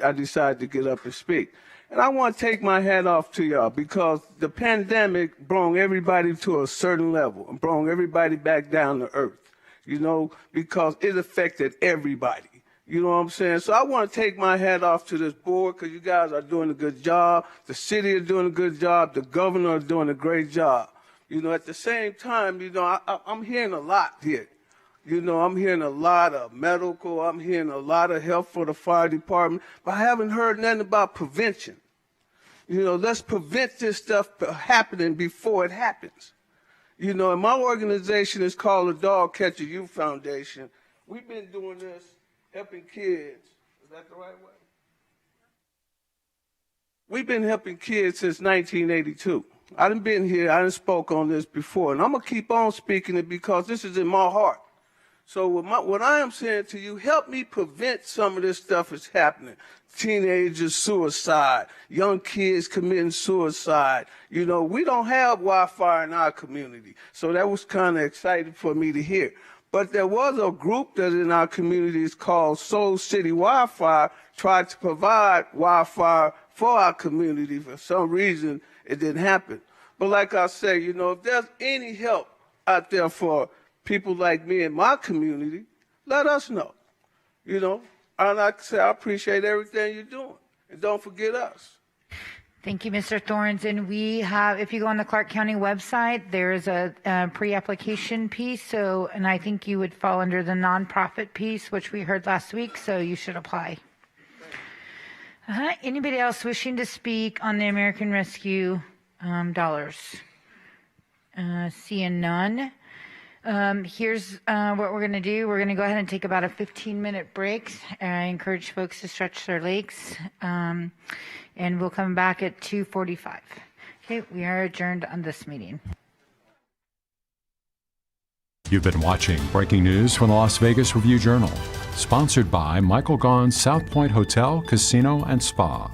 I decided to get up and speak. And I want to take my hat off to y'all because the pandemic brought everybody to a certain level and brought everybody back down to earth. You know, because it affected everybody. You know what I'm saying? So I want to take my hat off to this board because you guys are doing a good job. The city is doing a good job. The governor is doing a great job. You know, at the same time, you know, I'm hearing a lot here. You know, I'm hearing a lot of medical. I'm hearing a lot of help for the fire department. But I haven't heard nothing about prevention. You know, let's prevent this stuff happening before it happens. You know, and my organization is called the Dog Catcher Youth Foundation. We've been doing this, helping kids. Is that the right way? We've been helping kids since 1982. I done been here, I done spoke on this before, and I'm going to keep on speaking it because this is in my heart. So what I am saying to you, help me prevent some of this stuff that's happening. Teenagers suicide, young kids committing suicide. You know, we don't have Wi-Fi in our community. So that was kind of exciting for me to hear. But there was a group that in our community is called Soul City Wi-Fi, tried to provide Wi-Fi for our community. For some reason, it didn't happen. But like I say, you know, if there's any help out there for people like me in my community, let us know. You know, and like I say, I appreciate everything you're doing. And don't forget us. Thank you, Mr. Thorns. And we have, if you go on the Clark County website, there's a pre-application piece. So, and I think you would fall under the nonprofit piece, which we heard last week. So you should apply. Anybody else wishing to speak on the American Rescue dollars? Seeing none. Here's what we're going to do. We're going to go ahead and take about a 15-minute break. I encourage folks to stretch their legs. And we'll come back at 2:45. Okay, we are adjourned on this meeting. You've been watching breaking news from the Las Vegas Review-Journal. Sponsored by Michael Gaughan's South Point Hotel, Casino, and Spa.